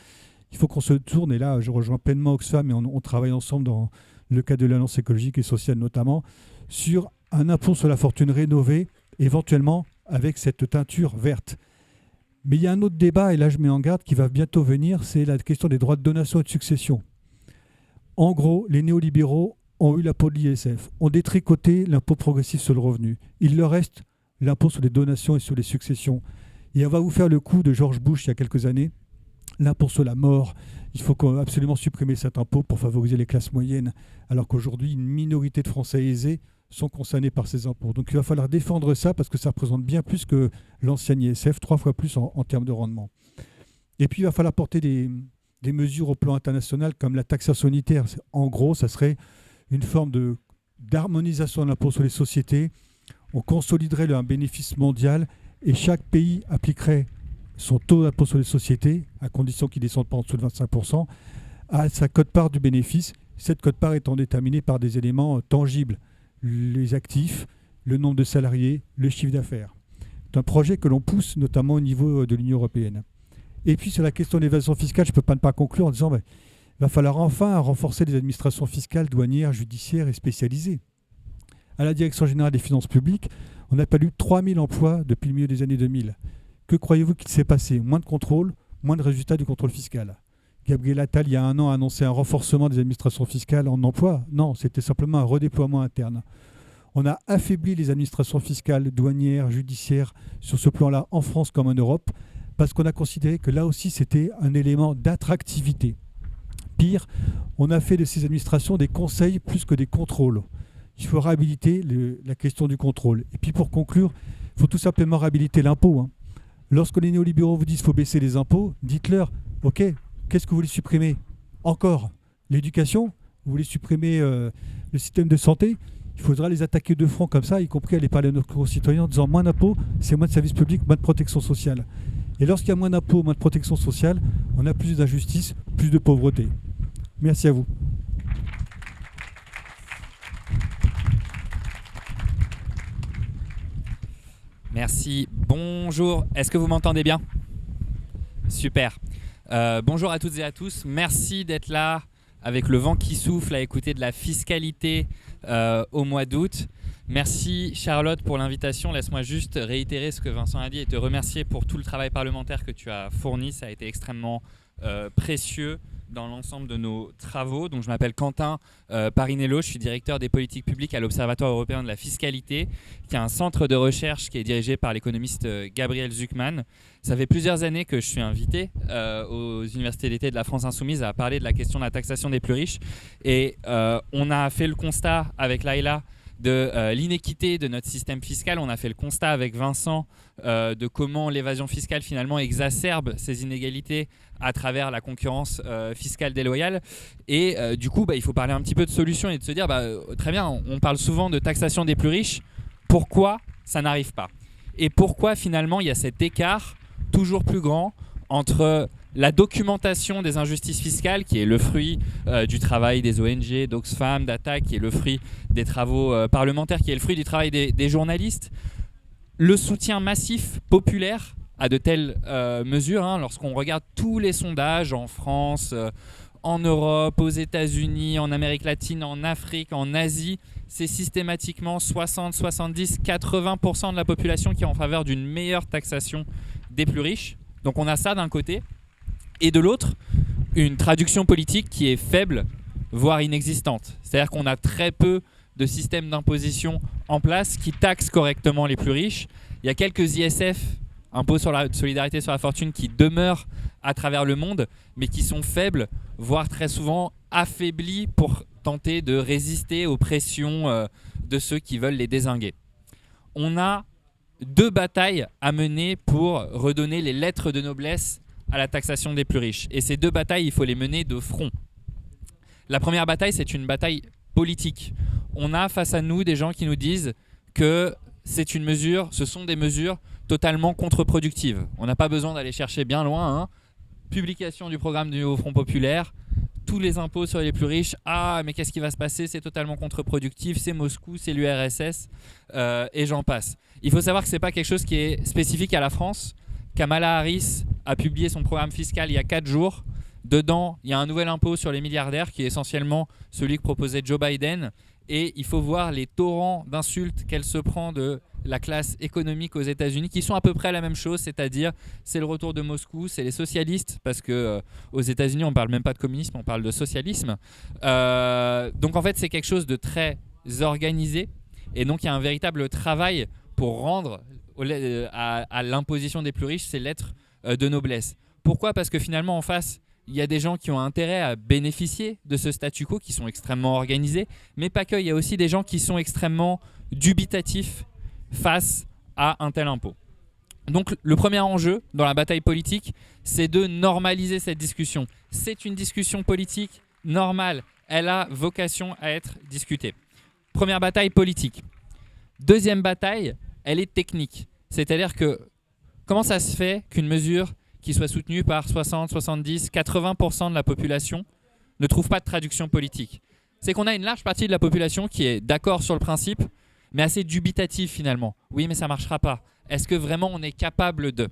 il faut qu'on se tourne, et là je rejoins pleinement Oxfam, et on travaille ensemble dans le cadre de l'Alliance écologique et sociale notamment, sur un impôt sur la fortune rénové, éventuellement avec cette teinture verte. Mais il y a un autre débat, et là je mets en garde, qui va bientôt venir, c'est la question des droits de donation et de succession. En gros, les néolibéraux ont eu l'impôt de l'ISF, ont détricoté l'impôt progressif sur le revenu. Il leur reste l'impôt sur les donations et sur les successions. Et on va vous faire le coup de George Bush il y a quelques années, l'impôt sur la mort. Il faut absolument supprimer cet impôt pour favoriser les classes moyennes, alors qu'aujourd'hui, une minorité de Français aisés sont concernés par ces impôts. Donc il va falloir défendre ça parce que ça représente bien plus que l'ancien ISF, 3 fois plus en termes de rendement. Et puis il va falloir porter des mesures au plan international comme la taxation unitaire. En gros, ça serait une forme d'harmonisation de l'impôt sur les sociétés. On consoliderait un bénéfice mondial et chaque pays appliquerait son taux d'impôt sur les sociétés, à condition qu'il ne descende pas en dessous de 25%, à sa quote-part du bénéfice. Cette quote-part étant déterminée par des éléments tangibles, les actifs, le nombre de salariés, le chiffre d'affaires. C'est un projet que l'on pousse notamment au niveau de l'Union européenne. Et puis sur la question de l'évasion fiscale, je ne peux pas ne pas conclure en disant il va falloir enfin renforcer les administrations fiscales, douanières, judiciaires et spécialisées. À la Direction générale des finances publiques, on a perdu 3000 emplois depuis le milieu des années 2000. Que croyez-vous qu'il s'est passé? Moins de contrôle, moins de résultats du contrôle fiscal. Gabriel Attal, il y a 1 an, a annoncé un renforcement des administrations fiscales en emploi. Non, c'était simplement un redéploiement interne. On a affaibli les administrations fiscales, douanières, judiciaires, sur ce plan-là, en France comme en Europe, parce qu'on a considéré que là aussi, c'était un élément d'attractivité. Pire, on a fait de ces administrations des conseils plus que des contrôles. Il faut réhabiliter la question du contrôle. Et puis pour conclure, il faut tout simplement réhabiliter l'impôt. Lorsque les néolibéraux vous disent qu'il faut baisser les impôts, dites-leur, ok, qu'est-ce que vous voulez supprimer? Encore l'éducation? Vous voulez supprimer le système de santé? Il faudra les attaquer de front comme ça, y compris aller parler à nos concitoyens en disant moins d'impôts, c'est moins de services publics, moins de protection sociale. Et lorsqu'il y a moins d'impôts, moins de protection sociale, on a plus d'injustice, plus de pauvreté. Merci à vous. Merci. Bonjour. Est-ce que vous m'entendez bien? Super. Bonjour à toutes et à tous. Merci d'être là avec le vent qui souffle à écouter de la fiscalité au mois d'août. Merci Charlotte pour l'invitation. Laisse-moi juste réitérer ce que Vincent a dit et te remercier pour tout le travail parlementaire que tu as fourni. Ça a été extrêmement précieux dans l'ensemble de nos travaux. Donc, je m'appelle Quentin Parinello, je suis directeur des politiques publiques à l'Observatoire européen de la fiscalité, qui est un centre de recherche qui est dirigé par l'économiste Gabriel Zucman. Ça fait plusieurs années que je suis invité aux universités d'été de la France Insoumise à parler de la question de la taxation des plus riches. Et on a fait le constat avec Laïla de l'inéquité de notre système fiscal. On a fait le constat avec Vincent de comment l'évasion fiscale finalement exacerbe ces inégalités à travers la concurrence fiscale déloyale. Et du coup, il faut parler un petit peu de solutions et de se dire, très bien, on parle souvent de taxation des plus riches. Pourquoi ça n'arrive pas? Et pourquoi finalement il y a cet écart toujours plus grand entre la documentation des injustices fiscales, qui est le fruit du travail des ONG, d'Oxfam, d'Attac, qui est le fruit des travaux parlementaires, qui est le fruit du travail des journalistes, le soutien massif, populaire à de telles mesures. Lorsqu'on regarde tous les sondages en France, en Europe, aux États-Unis, en Amérique latine, en Afrique, en Asie, c'est systématiquement 60, 70, 80% de la population qui est en faveur d'une meilleure taxation des plus riches. Donc on a ça d'un côté. Et de l'autre, une traduction politique qui est faible, voire inexistante. C'est-à-dire qu'on a très peu de systèmes d'imposition en place qui taxent correctement les plus riches. Il y a quelques ISF, impôts sur la solidarité sur la fortune, qui demeurent à travers le monde, mais qui sont faibles, voire très souvent affaiblis pour tenter de résister aux pressions de ceux qui veulent les dézinguer. On a 2 batailles à mener pour redonner les lettres de noblesse à la taxation des plus riches. Et ces 2 batailles, il faut les mener de front. La première bataille, c'est une bataille politique. On a face à nous des gens qui nous disent que ce sont des mesures totalement contre-productives. On n'a pas besoin d'aller chercher bien loin. Publication du programme du Nouveau Front Populaire, tous les impôts sur les plus riches. Ah, mais qu'est-ce qui va se passer? C'est totalement contre-productif, c'est Moscou, c'est l'URSS, et j'en passe. Il faut savoir que ce n'est pas quelque chose qui est spécifique à la France. Kamala Harris a publié son programme fiscal il y a 4 jours. Dedans, il y a un nouvel impôt sur les milliardaires qui est essentiellement celui que proposait Joe Biden. Et il faut voir les torrents d'insultes qu'elle se prend de la classe économique aux États-Unis, qui sont à peu près la même chose, c'est-à-dire c'est le retour de Moscou, c'est les socialistes, parce que aux États-Unis on ne parle même pas de communisme, on parle de socialisme. Donc en fait c'est quelque chose de très organisé, et donc il y a un véritable travail pour rendre à l'imposition des plus riches ces lettres de noblesse. Pourquoi? Parce que finalement en face, il y a des gens qui ont intérêt à bénéficier de ce statu quo, qui sont extrêmement organisés, mais pas que. Il y a aussi des gens qui sont extrêmement dubitatifs face à un tel impôt. Donc le premier enjeu dans la bataille politique, c'est de normaliser cette discussion. C'est une discussion politique normale. Elle a vocation à être discutée. Première bataille politique. Deuxième bataille, elle est technique. C'est-à-dire que comment ça se fait qu'une mesure qui soit soutenue par 60, 70, 80% de la population ne trouve pas de traduction politique? C'est qu'on a une large partie de la population qui est d'accord sur le principe, mais assez dubitative finalement. Oui, mais ça ne marchera pas. Est-ce que vraiment on est capable de?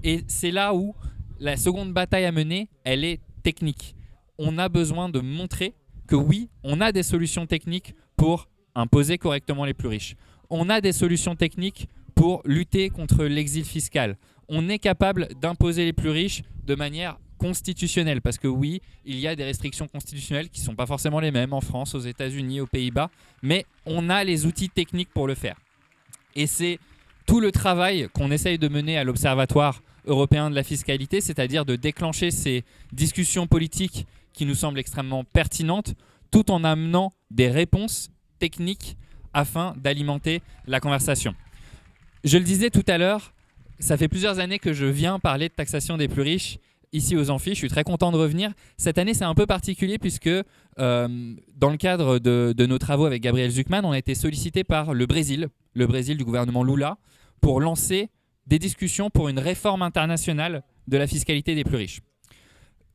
Et c'est là où la seconde bataille à mener, elle est technique. On a besoin de montrer que oui, on a des solutions techniques pour imposer correctement les plus riches. On a des solutions techniques pour lutter contre l'exil fiscal. On est capable d'imposer les plus riches de manière constitutionnelle, parce que oui, il y a des restrictions constitutionnelles qui ne sont pas forcément les mêmes en France, aux États-Unis, aux Pays-Bas, mais on a les outils techniques pour le faire. Et c'est tout le travail qu'on essaye de mener à l'Observatoire européen de la fiscalité, c'est-à-dire de déclencher ces discussions politiques qui nous semblent extrêmement pertinentes, tout en amenant des réponses techniques afin d'alimenter la conversation. Je le disais tout à l'heure, ça fait plusieurs années que je viens parler de taxation des plus riches ici aux Amphis. Je suis très content de revenir. Cette année, c'est un peu particulier puisque dans le cadre de nos travaux avec Gabriel Zucman, on a été sollicité par le Brésil du gouvernement Lula, pour lancer des discussions pour une réforme internationale de la fiscalité des plus riches.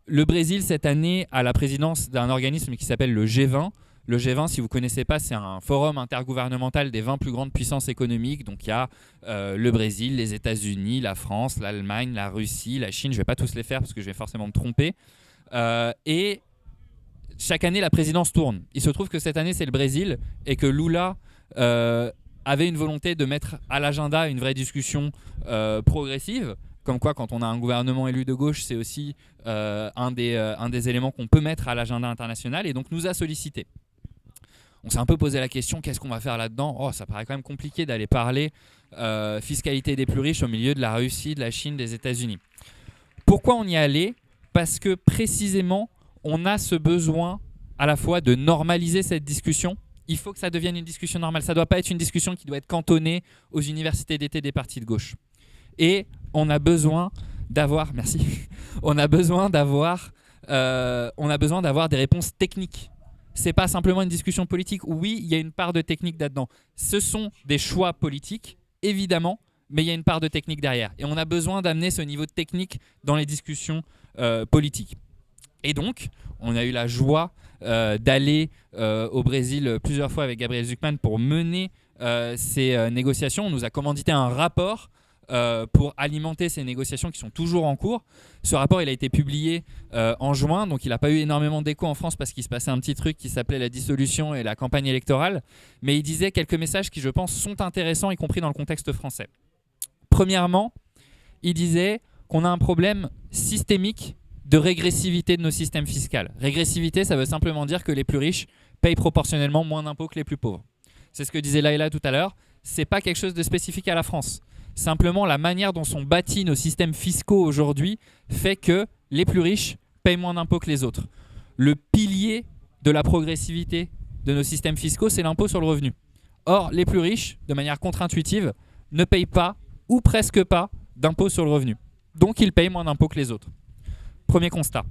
Le Brésil, cette année, a la présidence d'un organisme qui s'appelle le G20. Le G20, si vous ne connaissez pas, c'est un forum intergouvernemental des 20 plus grandes puissances économiques. Donc il y a le Brésil, les États-Unis, la France, l'Allemagne, la Russie, la Chine. Je ne vais pas tous les faire parce que je vais forcément me tromper. Et chaque année, la présidence tourne. Il se trouve que cette année, c'est le Brésil et que Lula avait une volonté de mettre à l'agenda une vraie discussion progressive. Comme quoi, quand on a un gouvernement élu de gauche, c'est aussi un des éléments qu'on peut mettre à l'agenda international, et donc nous a sollicité. On s'est un peu posé la question, qu'est-ce qu'on va faire là-dedans? Oh, ça paraît quand même compliqué d'aller parler fiscalité des plus riches au milieu de la Russie, de la Chine, des États-Unis. Pourquoi on y est allé? Parce que précisément, on a ce besoin à la fois de normaliser cette discussion. Il faut que ça devienne une discussion normale. Ça ne doit pas être une discussion qui doit être cantonnée aux universités d'été des partis de gauche. Et on a besoin d'avoir, on a besoin d'avoir des réponses techniques. C'est pas simplement une discussion politique. Oui, il y a une part de technique là-dedans. Ce sont des choix politiques, évidemment, mais il y a une part de technique derrière. Et on a besoin d'amener ce niveau de technique dans les discussions politiques. Et donc, on a eu la joie d'aller au Brésil plusieurs fois avec Gabriel Zucman pour mener ces négociations. On nous a commandité un rapport pour alimenter ces négociations qui sont toujours en cours. Ce rapport, il a été publié en juin, donc il n'a pas eu énormément d'écho en France parce qu'il se passait un petit truc qui s'appelait la dissolution et la campagne électorale, mais il disait quelques messages qui, je pense, sont intéressants, y compris dans le contexte français. Premièrement, il disait qu'on a un problème systémique de régressivité de nos systèmes fiscaux. Régressivité, ça veut simplement dire que les plus riches payent proportionnellement moins d'impôts que les plus pauvres. C'est ce que disait Laïla tout à l'heure. Ce n'est pas quelque chose de spécifique à la France. Simplement, la manière dont sont bâtis nos systèmes fiscaux aujourd'hui fait que les plus riches payent moins d'impôts que les autres. Le pilier de la progressivité de nos systèmes fiscaux, c'est l'impôt sur le revenu. Or, les plus riches, de manière contre-intuitive, ne payent pas, ou presque pas, d'impôt sur le revenu. Donc, ils payent moins d'impôts que les autres. Premier constat.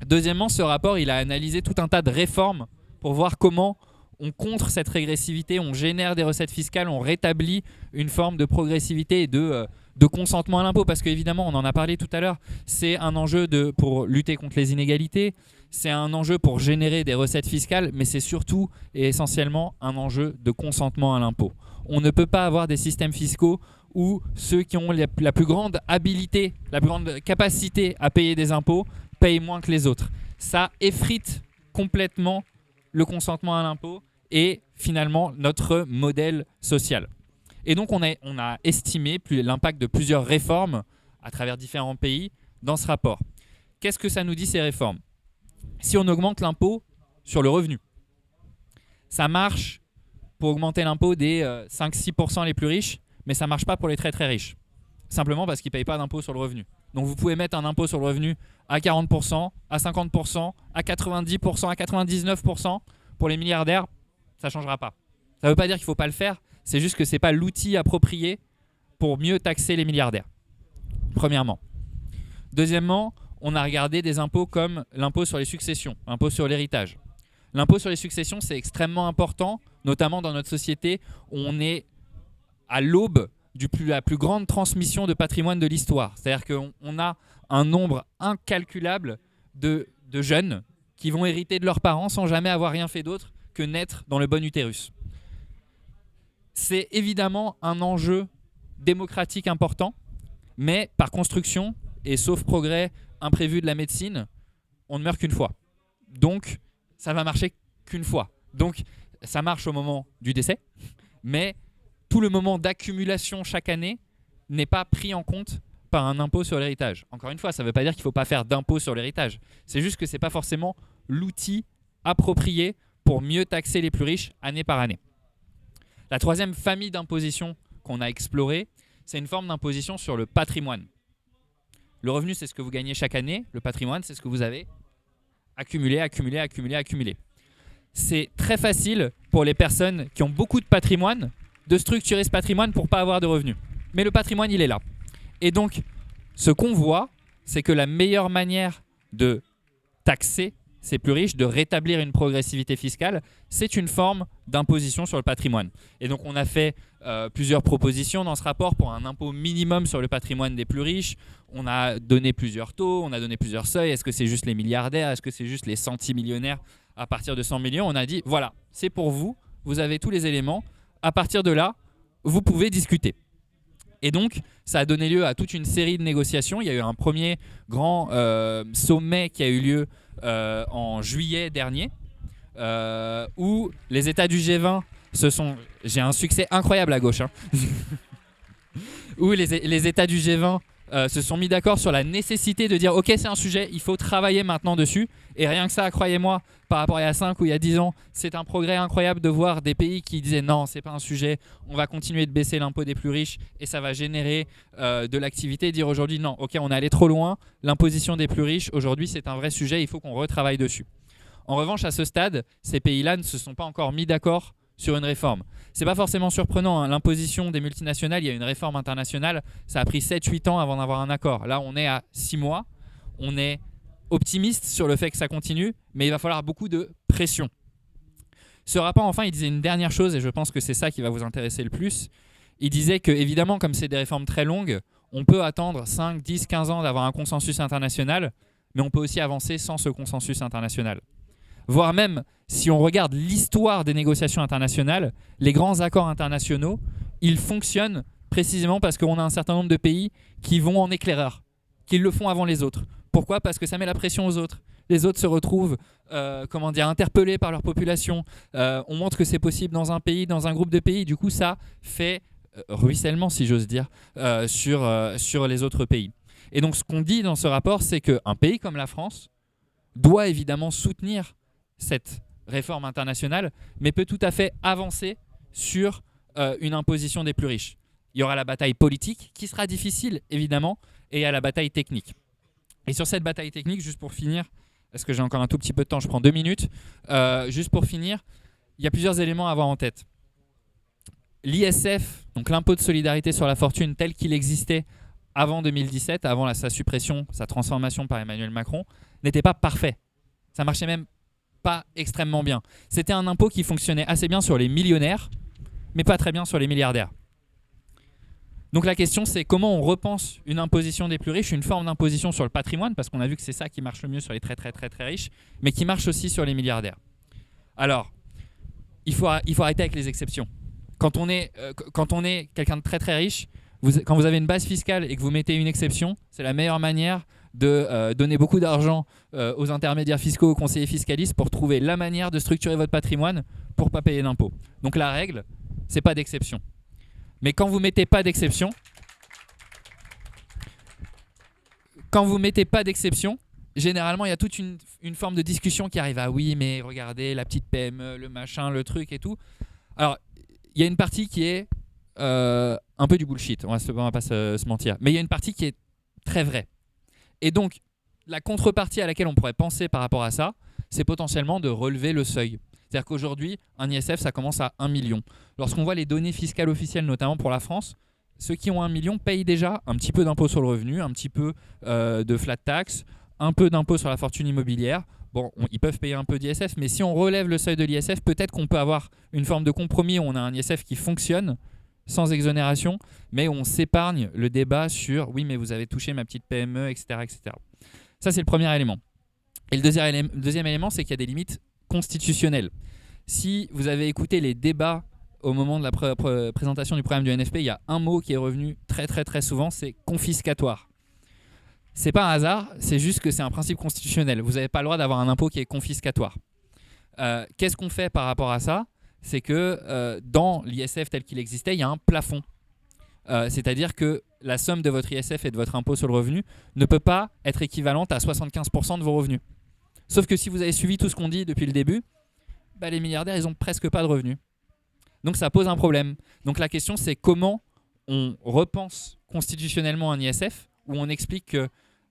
Deuxièmement, ce rapport, il a analysé tout un tas de réformes pour voir comment on contre cette régressivité, on génère des recettes fiscales, on rétablit une forme de progressivité et de consentement à l'impôt. Parce qu'évidemment, on en a parlé tout à l'heure, c'est un enjeu pour lutter contre les inégalités, c'est un enjeu pour générer des recettes fiscales, mais c'est surtout et essentiellement un enjeu de consentement à l'impôt. On ne peut pas avoir des systèmes fiscaux où ceux qui ont la plus grande habilité, la plus grande capacité à payer des impôts payent moins que les autres. Ça effrite complètement le consentement à l'impôt et finalement notre modèle social. Et donc on a estimé l'impact de plusieurs réformes à travers différents pays dans ce rapport. Qu'est-ce que ça nous dit ces réformes ? Si on augmente l'impôt sur le revenu, ça marche pour augmenter l'impôt des 5-6% les plus riches, mais ça ne marche pas pour les très très riches. Simplement parce qu'ils ne payent pas d'impôt sur le revenu. Donc vous pouvez mettre un impôt sur le revenu à 40%, à 50%, à 90%, à 99%. Pour les milliardaires, ça ne changera pas. Ça ne veut pas dire qu'il ne faut pas le faire, c'est juste que ce n'est pas l'outil approprié pour mieux taxer les milliardaires. Premièrement. Deuxièmement, on a regardé des impôts comme l'impôt sur les successions, l'impôt sur l'héritage. L'impôt sur les successions, c'est extrêmement important, notamment dans notre société où on est à l'aube la plus grande transmission de patrimoine de l'histoire. C'est-à-dire qu'on a un nombre incalculable de jeunes qui vont hériter de leurs parents sans jamais avoir rien fait d'autre que naître dans le bon utérus. C'est évidemment un enjeu démocratique important, mais par construction, et sauf progrès imprévu de la médecine, on ne meurt qu'une fois. Donc, ça va marcher qu'une fois. Donc, ça marche au moment du décès, mais tout le moment d'accumulation chaque année n'est pas pris en compte par un impôt sur l'héritage. Encore une fois, ça ne veut pas dire qu'il ne faut pas faire d'impôt sur l'héritage. C'est juste que ce n'est pas forcément l'outil approprié pour mieux taxer les plus riches année par année. La troisième famille d'imposition qu'on a explorée, c'est une forme d'imposition sur le patrimoine. Le revenu, c'est ce que vous gagnez chaque année. Le patrimoine, c'est ce que vous avez accumulé. C'est très facile pour les personnes qui ont beaucoup de patrimoine de structurer ce patrimoine pour ne pas avoir de revenus. Mais le patrimoine, il est là. Et donc, ce qu'on voit, c'est que la meilleure manière de taxer ces plus riches, de rétablir une progressivité fiscale, c'est une forme d'imposition sur le patrimoine. Et donc, on a fait plusieurs propositions dans ce rapport pour un impôt minimum sur le patrimoine des plus riches. On a donné plusieurs taux, on a donné plusieurs seuils. Est-ce que c'est juste les milliardaires ? Est-ce que c'est juste les centimillionnaires à partir de 100 millions ? On a dit, voilà, c'est pour vous, vous avez tous les éléments. À partir de là, vous pouvez discuter. Et donc, ça a donné lieu à toute une série de négociations. Il y a eu un premier grand sommet qui a eu lieu en juillet dernier, où les États du G20 j'ai un succès incroyable à gauche, hein. Où les États du G20 se sont mis d'accord sur la nécessité de dire « Ok, c'est un sujet, il faut travailler maintenant dessus ». Et rien que ça, croyez-moi, par rapport à il y a 5 ou il y a 10 ans, c'est un progrès incroyable de voir des pays qui disaient « Non, c'est pas un sujet, on va continuer de baisser l'impôt des plus riches et ça va générer de l'activité ». Et dire aujourd'hui « Non, ok, on est allé trop loin, l'imposition des plus riches, aujourd'hui, c'est un vrai sujet, il faut qu'on retravaille dessus ». En revanche, à ce stade, ces pays-là ne se sont pas encore mis d'accord sur une réforme. C'est pas forcément surprenant, hein. L'imposition des multinationales, il y a une réforme internationale, ça a pris 7-8 ans avant d'avoir un accord. Là, on est à 6 mois, on est optimiste sur le fait que ça continue, mais il va falloir beaucoup de pression. Ce rapport, enfin, il disait une dernière chose, et je pense que c'est ça qui va vous intéresser le plus. Il disait que, évidemment, comme c'est des réformes très longues, on peut attendre 5, 10, 15 ans d'avoir un consensus international, mais on peut aussi avancer sans ce consensus international. Voire même, si on regarde l'histoire des négociations internationales, les grands accords internationaux, ils fonctionnent précisément parce qu'on a un certain nombre de pays qui vont en éclaireur, qui le font avant les autres. Pourquoi ? Parce que ça met la pression aux autres. Les autres se retrouvent interpellés par leur population. On montre que c'est possible dans un pays, dans un groupe de pays. Du coup, ça fait ruissellement, si j'ose dire, sur les autres pays. Et donc, ce qu'on dit dans ce rapport, c'est qu'un pays comme la France doit évidemment soutenir cette réforme internationale, mais peut tout à fait avancer sur une imposition des plus riches. Il y aura la bataille politique, qui sera difficile, évidemment, et il y a la bataille technique. Et sur cette bataille technique, juste pour finir, est-ce que j'ai encore un tout petit peu de temps ? Je prends 2 minutes. Juste pour finir, il y a plusieurs éléments à avoir en tête. L'ISF, donc l'impôt de solidarité sur la fortune tel qu'il existait avant 2017, avant sa suppression, sa transformation par Emmanuel Macron, n'était pas parfait. Ça marchait même pas extrêmement bien. C'était un impôt qui fonctionnait assez bien sur les millionnaires, mais pas très bien sur les milliardaires. Donc la question, c'est comment on repense une imposition des plus riches, une forme d'imposition sur le patrimoine, parce qu'on a vu que c'est ça qui marche le mieux sur les très très très très riches, mais qui marche aussi sur les milliardaires. Alors, il faut arrêter avec les exceptions. Quand on est quelqu'un de très très riche, quand vous avez une base fiscale et que vous mettez une exception, c'est la meilleure manière de donner beaucoup d'argent aux intermédiaires fiscaux, aux conseillers fiscalistes pour trouver la manière de structurer votre patrimoine pour ne pas payer d'impôts. Donc la règle, c'est pas d'exception. Mais quand vous mettez pas d'exception, généralement il y a toute une forme de discussion qui arrive. Ah oui, mais regardez, la petite PME, le machin, le truc et tout. Alors, il y a une partie qui est un peu du bullshit, on va pas se mentir. Mais il y a une partie qui est très vraie. Et donc, la contrepartie à laquelle on pourrait penser par rapport à ça, c'est potentiellement de relever le seuil. C'est-à-dire qu'aujourd'hui, un ISF, ça commence à 1 million. Lorsqu'on voit les données fiscales officielles, notamment pour la France, ceux qui ont 1 million payent déjà un petit peu d'impôt sur le revenu, un petit peu de flat tax, un peu d'impôt sur la fortune immobilière. Bon, ils peuvent payer un peu d'ISF, mais si on relève le seuil de l'ISF, peut-être qu'on peut avoir une forme de compromis où on a un ISF qui fonctionne, sans exonération, mais on s'épargne le débat sur « oui, mais vous avez touché ma petite PME, etc. etc. » Ça, c'est le premier élément. Et le deuxième élément, c'est qu'il y a des limites constitutionnelles. Si vous avez écouté les débats au moment de la présentation du programme du NFP, il y a un mot qui est revenu très très très souvent, c'est « confiscatoire ». C'est pas un hasard, c'est juste que c'est un principe constitutionnel. Vous n'avez pas le droit d'avoir un impôt qui est confiscatoire. Qu'est-ce qu'on fait par rapport à ça ? C'est que dans l'ISF tel qu'il existait, il y a un plafond. C'est-à-dire que la somme de votre ISF et de votre impôt sur le revenu ne peut pas être équivalente à 75% de vos revenus. Sauf que si vous avez suivi tout ce qu'on dit depuis le début, les milliardaires, ils n'ont presque pas de revenus. Donc ça pose un problème. Donc la question, c'est comment on repense constitutionnellement un ISF où on explique que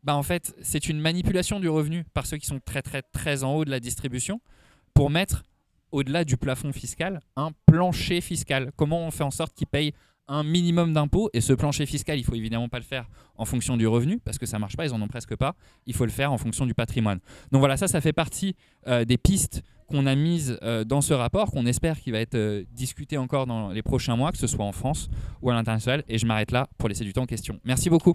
en fait, c'est une manipulation du revenu par ceux qui sont très très très en haut de la distribution pour mettre au-delà du plafond fiscal, un plancher fiscal. Comment on fait en sorte qu'ils payent un minimum d'impôts ? Et ce plancher fiscal, il ne faut évidemment pas le faire en fonction du revenu, parce que ça ne marche pas, ils n'en ont presque pas. Il faut le faire en fonction du patrimoine. Donc voilà, ça fait partie des pistes qu'on a mises dans ce rapport, qu'on espère qu'il va être discuté encore dans les prochains mois, que ce soit en France ou à l'international. Et je m'arrête là pour laisser du temps aux questions. Merci beaucoup.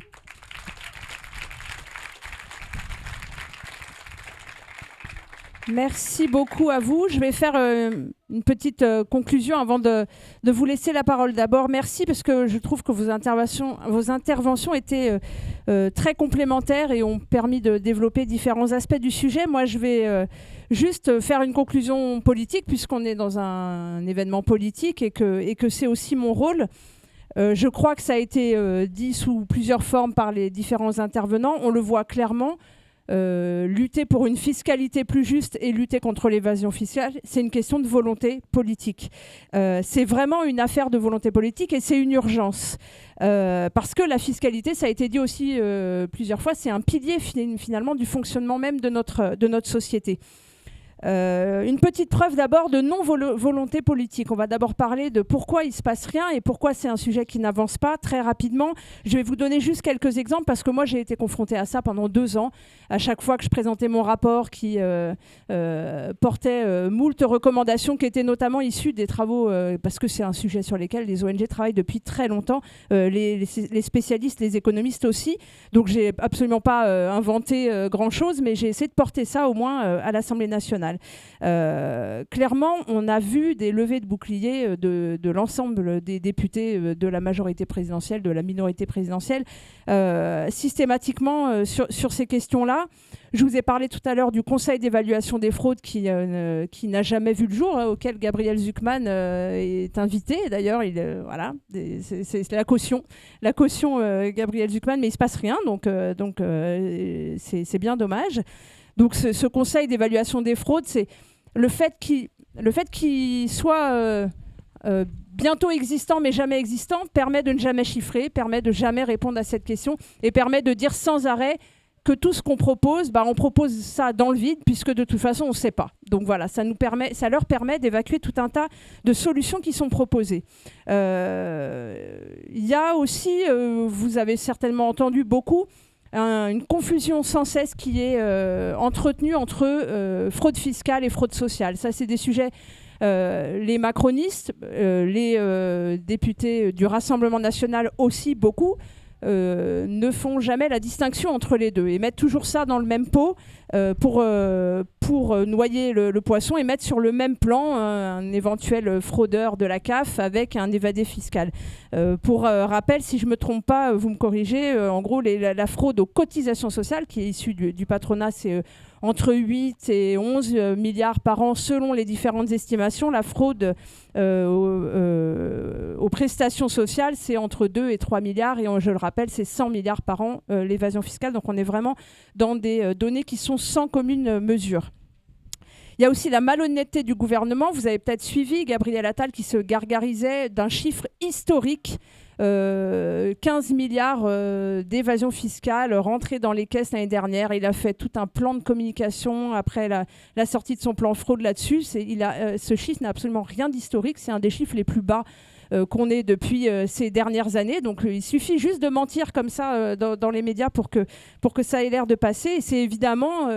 Merci beaucoup à vous. Je vais faire une petite conclusion avant de vous laisser la parole. D'abord, merci parce que je trouve que vos interventions étaient très complémentaires et ont permis de développer différents aspects du sujet. Moi, je vais juste faire une conclusion politique puisqu'on est dans un événement politique et que c'est aussi mon rôle. Je crois que ça a été dit sous plusieurs formes par les différents intervenants. On le voit clairement. Lutter pour une fiscalité plus juste et lutter contre l'évasion fiscale, c'est une question de volonté politique. C'est vraiment une affaire de volonté politique et c'est une urgence. Parce que la fiscalité, ça a été dit aussi plusieurs fois, c'est un pilier finalement du fonctionnement même de notre société. Une petite preuve d'abord de non-volonté politique. On va d'abord parler de pourquoi il ne se passe rien et pourquoi c'est un sujet qui n'avance pas. Très rapidement, je vais vous donner juste quelques exemples parce que moi j'ai été confrontée à ça pendant 2 ans. À chaque fois que je présentais mon rapport qui portait moult recommandations qui étaient notamment issues des travaux, parce que c'est un sujet sur lequel les ONG travaillent depuis très longtemps, les spécialistes, les économistes aussi. Donc j'ai absolument pas inventé grand-chose, mais j'ai essayé de porter ça au moins à l'Assemblée nationale. nationale. Clairement, on a vu des levées de boucliers de l'ensemble des députés de la majorité présidentielle, de la minorité présidentielle, systématiquement sur ces questions-là. Je vous ai parlé tout à l'heure du Conseil d'évaluation des fraudes qui n'a jamais vu le jour, auquel Gabriel Zucman est invité. D'ailleurs, voilà, c'est la caution Gabriel Zucman, mais il ne se passe rien, donc c'est bien dommage. Donc ce Conseil d'évaluation des fraudes, c'est le fait qu'il soit bientôt existant mais jamais existant, permet de ne jamais chiffrer, permet de jamais répondre à cette question et permet de dire sans arrêt que tout ce qu'on propose, on propose ça dans le vide, puisque de toute façon, on ne sait pas. Donc voilà, ça leur permet d'évacuer tout un tas de solutions qui sont proposées. Il y a aussi, vous avez certainement entendu beaucoup, une confusion sans cesse qui est entretenue entre fraude fiscale et fraude sociale. Ça, c'est des sujets... les macronistes, les députés du Rassemblement national aussi beaucoup, ne font jamais la distinction entre les deux et mettent toujours ça dans le même pot pour noyer le poisson et mettre sur le même plan un éventuel fraudeur de la CAF avec un évadé fiscal. Pour rappel, si je ne me trompe pas, vous me corrigez, en gros la fraude aux cotisations sociales qui est issue du patronat, c'est entre 8 et 11 milliards par an selon les différentes estimations. La fraude aux prestations sociales, c'est entre 2 et 3 milliards et je le rappelle, c'est 100 milliards par an l'évasion fiscale. Donc on est vraiment dans des données qui sont sans commune mesure. Il y a aussi la malhonnêteté du gouvernement. Vous avez peut-être suivi Gabriel Attal qui se gargarisait d'un chiffre historique. 15 milliards d'évasion fiscale rentrés dans les caisses l'année dernière. Il a fait tout un plan de communication après la sortie de son plan fraude là-dessus. Ce chiffre n'a absolument rien d'historique. C'est un des chiffres les plus bas qu'on ait depuis ces dernières années. Donc il suffit juste de mentir comme ça dans les médias pour que ça ait l'air de passer. Et c'est évidemment...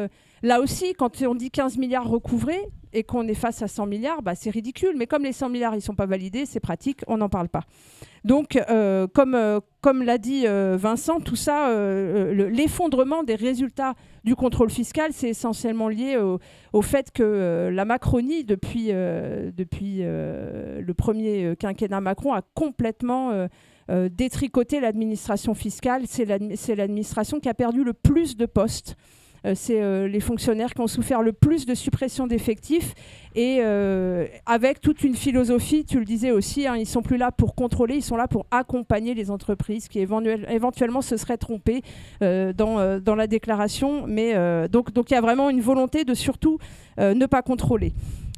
là aussi, quand on dit 15 milliards recouvrés et qu'on est face à 100 milliards, c'est ridicule. Mais comme les 100 milliards, ils ne sont pas validés, c'est pratique, on n'en parle pas. Donc, comme l'a dit Vincent, tout ça, l'effondrement des résultats du contrôle fiscal, c'est essentiellement lié au fait que la Macronie, depuis le premier quinquennat Macron, a complètement détricoté l'administration fiscale. C'est l'administration qui a perdu le plus de postes. C'est les fonctionnaires qui ont souffert le plus de suppression d'effectifs et avec toute une philosophie, tu le disais aussi, ils ne sont plus là pour contrôler, ils sont là pour accompagner les entreprises qui éventuellement se seraient trompées dans la déclaration. Mais donc il y a vraiment une volonté de surtout ne pas contrôler.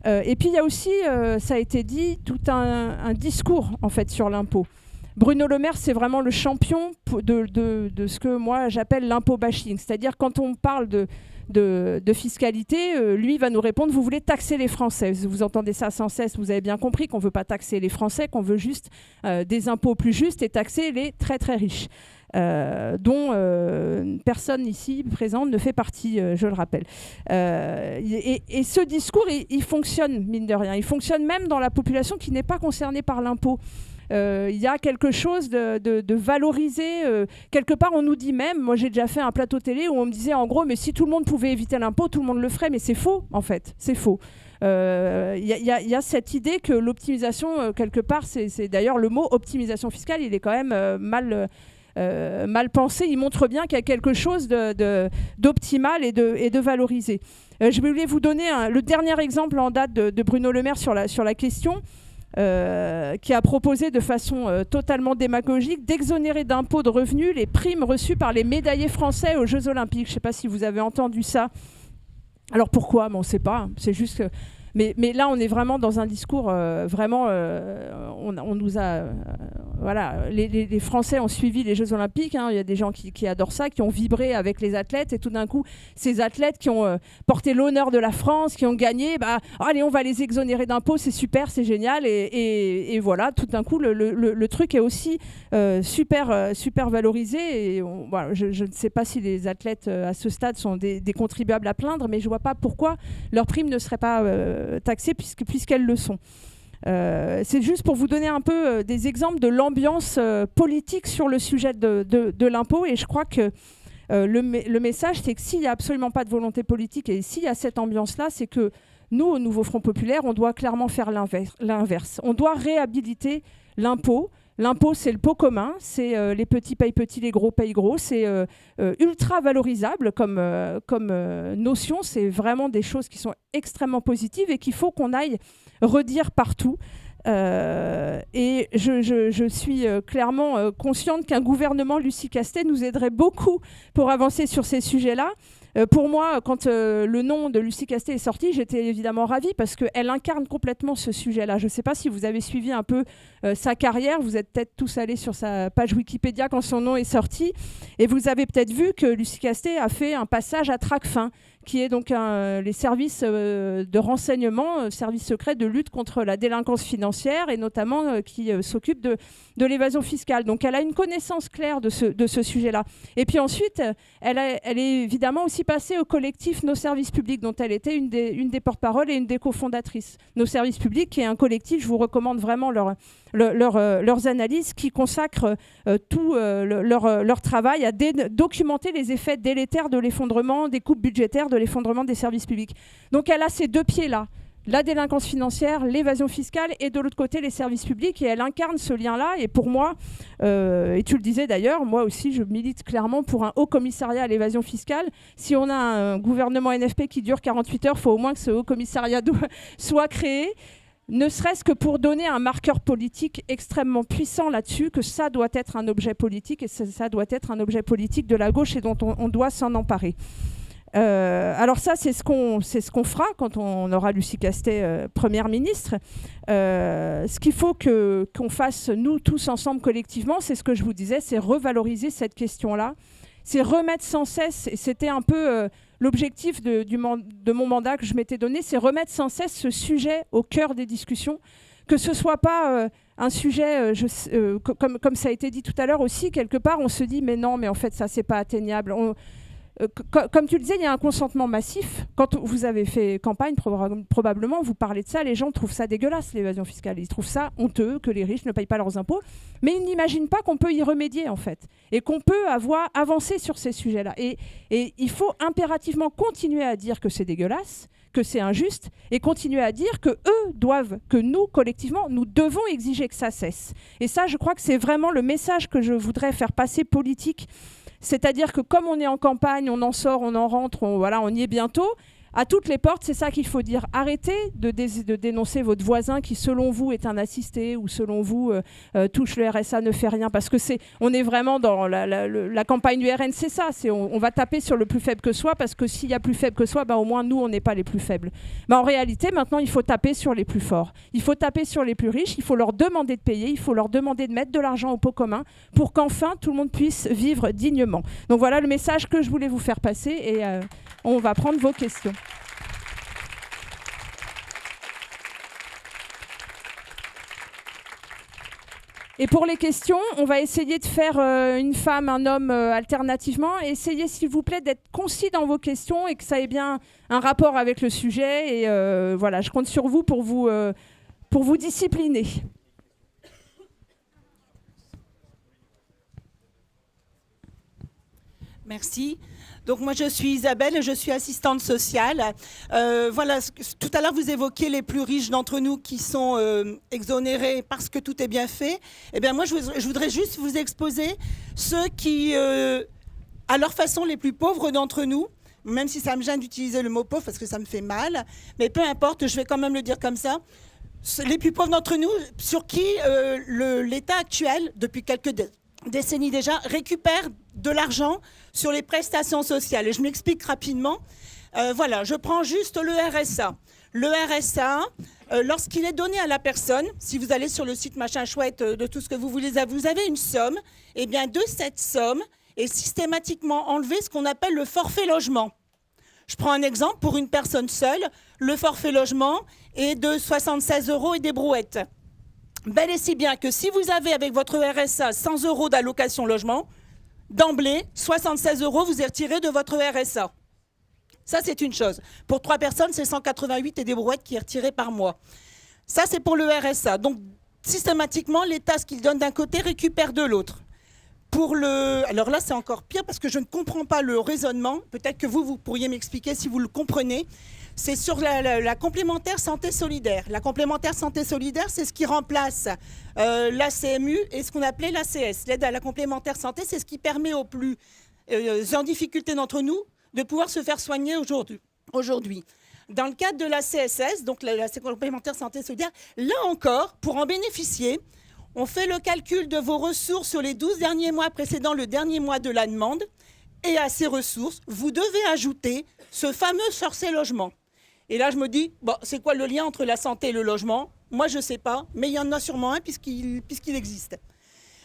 Et puis il y a aussi, ça a été dit, tout un discours en fait sur l'impôt. Bruno Le Maire, c'est vraiment le champion de ce que moi j'appelle l'impôt bashing. C'est-à-dire quand on parle de fiscalité, lui va nous répondre, vous voulez taxer les Français. Vous entendez ça sans cesse, vous avez bien compris qu'on ne veut pas taxer les Français, qu'on veut juste des impôts plus justes et taxer les très très riches. Dont personne ici présente ne fait partie, je le rappelle. Et ce discours, il fonctionne, mine de rien. Il fonctionne même dans la population qui n'est pas concernée par l'impôt. Il y a quelque chose de valorisé. Quelque part, on nous dit même, moi j'ai déjà fait un plateau télé où on me disait en gros, mais si tout le monde pouvait éviter l'impôt, tout le monde le ferait. Mais c'est faux, en fait. C'est faux. Il y a cette idée que l'optimisation, quelque part, c'est d'ailleurs le mot optimisation fiscale, il est quand même mal pensé. Il montre bien qu'il y a quelque chose d'optimal et de valorisé. Je voulais vous donner le dernier exemple en date de Bruno Le Maire sur la question. Qui a proposé de façon totalement démagogique d'exonérer d'impôts de revenus les primes reçues par les médaillés français aux Jeux Olympiques. Je ne sais pas si vous avez entendu ça. Alors pourquoi ? On ne sait pas. C'est juste que... Mais là, on est vraiment dans un discours vraiment... on nous a... voilà, les Français ont suivi les Jeux Olympiques. Il y a des gens qui adorent ça, qui ont vibré avec les athlètes. Et tout d'un coup, ces athlètes qui ont porté l'honneur de la France, qui ont gagné, allez, on va les exonérer d'impôts, c'est super, c'est génial. Et voilà, tout d'un coup, le truc est aussi super valorisé. Et voilà, je ne sais pas si les athlètes à ce stade sont des contribuables à plaindre, mais je ne vois pas pourquoi leurs primes ne seraient pas taxées puisqu'elles le sont. C'est juste pour vous donner un peu des exemples de l'ambiance politique sur le sujet de l'impôt. Et je crois que le message, c'est que s'il n'y a absolument pas de volonté politique et s'il y a cette ambiance-là, c'est que nous, au Nouveau Front Populaire, on doit clairement faire l'inverse. On doit réhabiliter l'impôt. L'impôt, c'est le pot commun, c'est les petits payent petits, les gros payent gros. C'est ultra valorisable comme notion. C'est vraiment des choses qui sont extrêmement positives et qu'il faut qu'on aille redire partout. Et je suis clairement consciente qu'un gouvernement Lucie Castet nous aiderait beaucoup pour avancer sur ces sujets-là. Pour moi, quand le nom de Lucie Castet est sorti, j'étais évidemment ravie parce qu'elle incarne complètement ce sujet-là. Je ne sais pas si vous avez suivi un peu sa carrière. Vous êtes peut-être tous allés sur sa page Wikipédia quand son nom est sorti. Et vous avez peut-être vu que Lucie Castet a fait un passage à Tracfin, qui est donc les services de renseignement, services secrets de lutte contre la délinquance financière et notamment qui s'occupe de l'évasion fiscale. Donc elle a une connaissance claire de ce sujet-là. Et puis ensuite, elle est évidemment aussi passée au collectif Nos Services Publics, dont elle était une des porte-paroles et une des cofondatrices. Nos Services Publics, qui est un collectif, je vous recommande vraiment leurs analyses, qui consacrent tout leur travail à documenter les effets délétères de l'effondrement des coupes budgétaires, de l'effondrement des services publics. Donc elle a ces deux pieds-là, la délinquance financière, l'évasion fiscale et de l'autre côté les services publics, et elle incarne ce lien-là. Et pour moi, et tu le disais d'ailleurs, moi aussi je milite clairement pour un haut commissariat à l'évasion fiscale. Si on a un gouvernement NFP qui dure 48 heures, il faut au moins que ce haut commissariat soit créé, ne serait-ce que pour donner un marqueur politique extrêmement puissant là-dessus, que ça doit être un objet politique, et ça doit être un objet politique de la gauche et dont on doit s'en emparer. Alors ça, c'est ce qu'on fera quand on aura Lucie Castet Première ministre. Ce qu'il faut qu'on fasse, nous, tous ensemble, collectivement, c'est ce que je vous disais, c'est revaloriser cette question-là. C'est remettre sans cesse, et c'était un peu l'objectif de mon mandat que je m'étais donné, c'est remettre sans cesse ce sujet au cœur des discussions, que ce ne soit pas un sujet, comme ça a été dit tout à l'heure aussi, quelque part, on se dit, mais non, mais en fait, ça, c'est pas atteignable. Comme tu le disais, il y a un consentement massif. Quand vous avez fait campagne, probablement, vous parlez de ça, les gens trouvent ça dégueulasse, l'évasion fiscale. Ils trouvent ça honteux, que les riches ne payent pas leurs impôts. Mais ils n'imaginent pas qu'on peut y remédier, en fait. Et qu'on peut avancer sur ces sujets-là. Et il faut impérativement continuer à dire que c'est dégueulasse, que c'est injuste, et continuer à dire que eux doivent, que nous, collectivement, nous devons exiger que ça cesse. Et ça, je crois que c'est vraiment le message que je voudrais faire passer politique. C'est-à-dire que comme on est en campagne, on en sort, on en rentre, on y est bientôt. À toutes les portes, c'est ça qu'il faut dire. Arrêtez de dénoncer votre voisin qui, selon vous, est un assisté ou selon vous, touche le RSA, ne fait rien. Parce que on est vraiment dans la campagne du RN, c'est ça. On va taper sur le plus faible que soi, parce que s'il y a plus faible que soi, au moins, nous, on n'est pas les plus faibles. En réalité, maintenant, il faut taper sur les plus forts. Il faut taper sur les plus riches. Il faut leur demander de payer. Il faut leur demander de mettre de l'argent au pot commun pour qu'enfin, tout le monde puisse vivre dignement. Donc voilà le message que je voulais vous faire passer. Et on va prendre vos questions. Et pour les questions, on va essayer de faire une femme, un homme alternativement. Essayez, s'il vous plaît, d'être concis dans vos questions et que ça ait bien un rapport avec le sujet. Et voilà, je compte sur vous pour vous discipliner. Merci. Donc moi je suis Isabelle et je suis assistante sociale. Voilà, tout à l'heure vous évoquiez les plus riches d'entre nous qui sont exonérés parce que tout est bien fait. Eh bien moi je voudrais juste vous exposer ceux qui, à leur façon, les plus pauvres d'entre nous, même si ça me gêne d'utiliser le mot pauvre parce que ça me fait mal, mais peu importe, je vais quand même le dire comme ça. Les plus pauvres d'entre nous, sur qui l'État actuel, depuis quelques décennies déjà, récupère de l'argent sur les prestations sociales. Et je m'explique rapidement. Voilà, je prends juste le RSA. Le RSA, lorsqu'il est donné à la personne, si vous allez sur le site machin chouette de tout ce que vous voulez, vous avez une somme. Et bien de cette somme est systématiquement enlevé ce qu'on appelle le forfait logement. Je prends un exemple, pour une personne seule, le forfait logement est de 76 € et des brouettes. Bel et si bien que si vous avez avec votre RSA 100 € d'allocation logement, d'emblée, 76 € vous est retiré de votre RSA. Ça, c'est une chose. Pour 3 personnes, c'est 188 et des brouettes qui est retiré par mois. Ça, c'est pour le RSA. Donc, systématiquement, l'État, ce qu'il donne d'un côté, récupère de l'autre. Alors là, c'est encore pire parce que je ne comprends pas le raisonnement. Peut-être que vous pourriez m'expliquer si vous le comprenez. C'est sur la complémentaire santé solidaire. La complémentaire santé solidaire, c'est ce qui remplace la CMU et ce qu'on appelait l'ACS. L'aide à la complémentaire santé, c'est ce qui permet aux plus en difficulté d'entre nous de pouvoir se faire soigner aujourd'hui. Dans le cadre de la CSS, donc la complémentaire santé solidaire, là encore, pour en bénéficier, on fait le calcul de vos ressources sur les 12 derniers mois précédant le dernier mois de la demande. Et à ces ressources, vous devez ajouter ce fameux forfait logement. Et là, je me dis, bon, c'est quoi le lien entre la santé et le logement? Moi, je ne sais pas, mais il y en a sûrement un puisqu'il existe.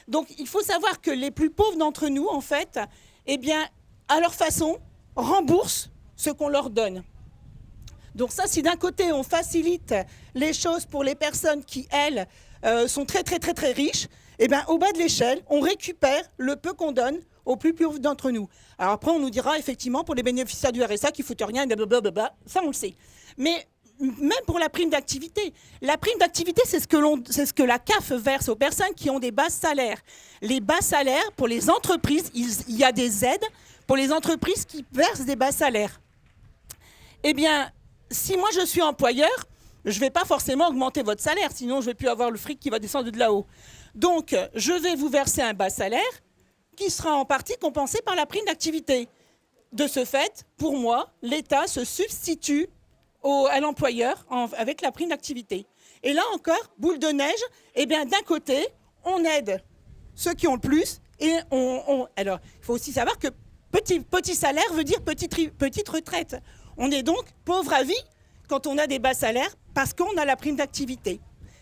Donc, il faut savoir que les plus pauvres d'entre nous, en fait, eh bien, à leur façon, remboursent ce qu'on leur donne. Donc ça, si d'un côté, on facilite les choses pour les personnes qui, elles, sont très, très, très, très riches, eh bien, au bas de l'échelle, on récupère le peu qu'on donne aux plus pauvres d'entre nous. Alors après, on nous dira effectivement pour les bénéficiaires du RSA qui ne foutent rien, blablabla, ça on le sait. Mais même pour la prime d'activité, c'est ce que la CAF verse aux personnes qui ont des bas salaires. Les bas salaires, pour les entreprises, il y a des aides pour les entreprises qui versent des bas salaires. Eh bien, si moi je suis employeur, je ne vais pas forcément augmenter votre salaire, sinon je ne vais plus avoir le fric qui va descendre de là-haut. Donc, je vais vous verser un bas salaire qui sera en partie compensé par la prime d'activité. De ce fait, pour moi, l'État se substitue à l'employeur avec la prime d'activité. Et là encore, boule de neige, eh bien, d'un côté, on aide ceux qui ont le plus. Et alors, il faut aussi savoir que petit salaire veut dire petite retraite. On est donc pauvre à vie quand on a des bas salaires parce qu'on a la prime d'activité.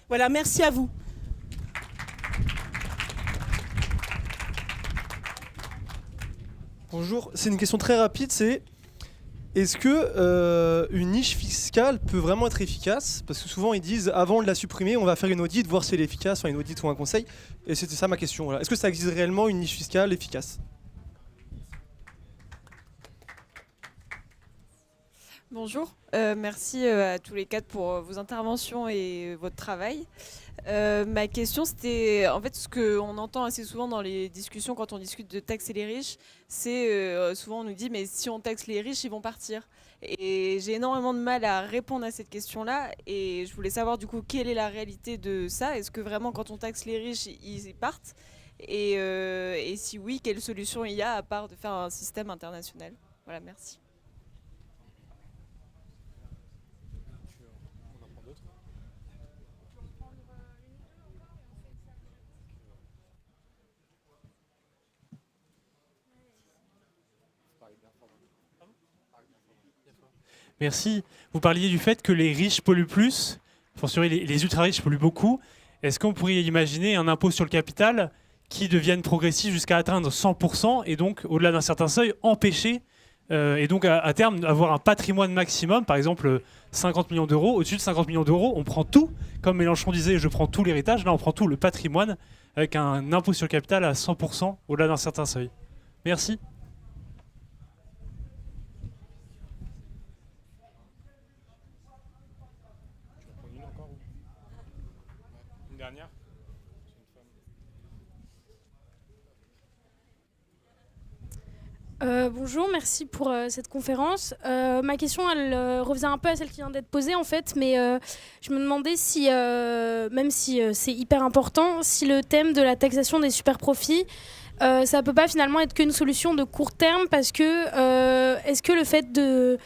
Voilà, merci à vous. Bonjour, c'est une question très rapide, est-ce que une niche fiscale peut vraiment être efficace? Parce que souvent ils disent avant de la supprimer, on va faire une audit, voir si elle est efficace, enfin une audit ou un conseil. Et c'était ça ma question. Voilà. Est-ce que ça existe réellement une niche fiscale efficace? Bonjour, merci à tous les quatre pour vos interventions et votre travail. Ma question, c'était en fait ce qu'on entend assez souvent dans les discussions quand on discute de taxer les riches, c'est souvent on nous dit mais si on taxe les riches, ils vont partir. Et j'ai énormément de mal à répondre à cette question-là et je voulais savoir du coup quelle est la réalité de ça. Est-ce que vraiment quand on taxe les riches, ils partent et si oui, quelle solution il y a à part de faire un système international? Voilà, merci. Merci. Vous parliez du fait que les riches polluent plus, les ultra-riches polluent beaucoup. Est-ce qu'on pourrait imaginer un impôt sur le capital qui devienne progressif jusqu'à atteindre 100% et donc, au-delà d'un certain seuil, empêcher et donc à terme avoir un patrimoine maximum, par exemple 50 millions d'euros. Au-dessus de 50 millions d'euros, on prend tout, comme Mélenchon disait, je prends tout l'héritage. Là, on prend tout le patrimoine avec un impôt sur le capital à 100% au-delà d'un certain seuil. Merci. Bonjour, merci pour cette conférence. Ma question, elle revient un peu à celle qui vient d'être posée en fait, mais je me demandais si, même si c'est hyper important, si le thème de la taxation des super-profits, ça peut pas finalement être qu'une solution de court terme, parce que est-ce que le fait de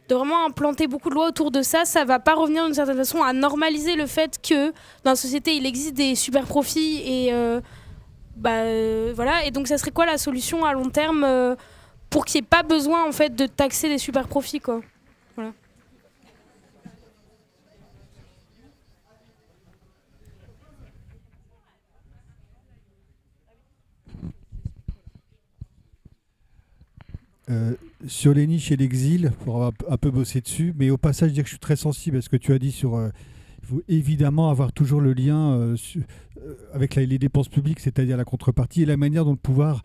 vraiment implanter beaucoup de lois autour de ça, ça va pas revenir d'une certaine façon à normaliser le fait que dans la société il existe des super-profits et voilà, et donc ça serait quoi la solution à long terme pour qu'il n'y ait pas besoin en fait de taxer les super profits, quoi. Voilà. Sur les niches et l'exil, pour avoir un peu bossé dessus, mais au passage dire que je suis très sensible à ce que tu as dit sur il faut évidemment avoir toujours le lien avec les dépenses publiques, c'est-à-dire la contrepartie et la manière dont le pouvoir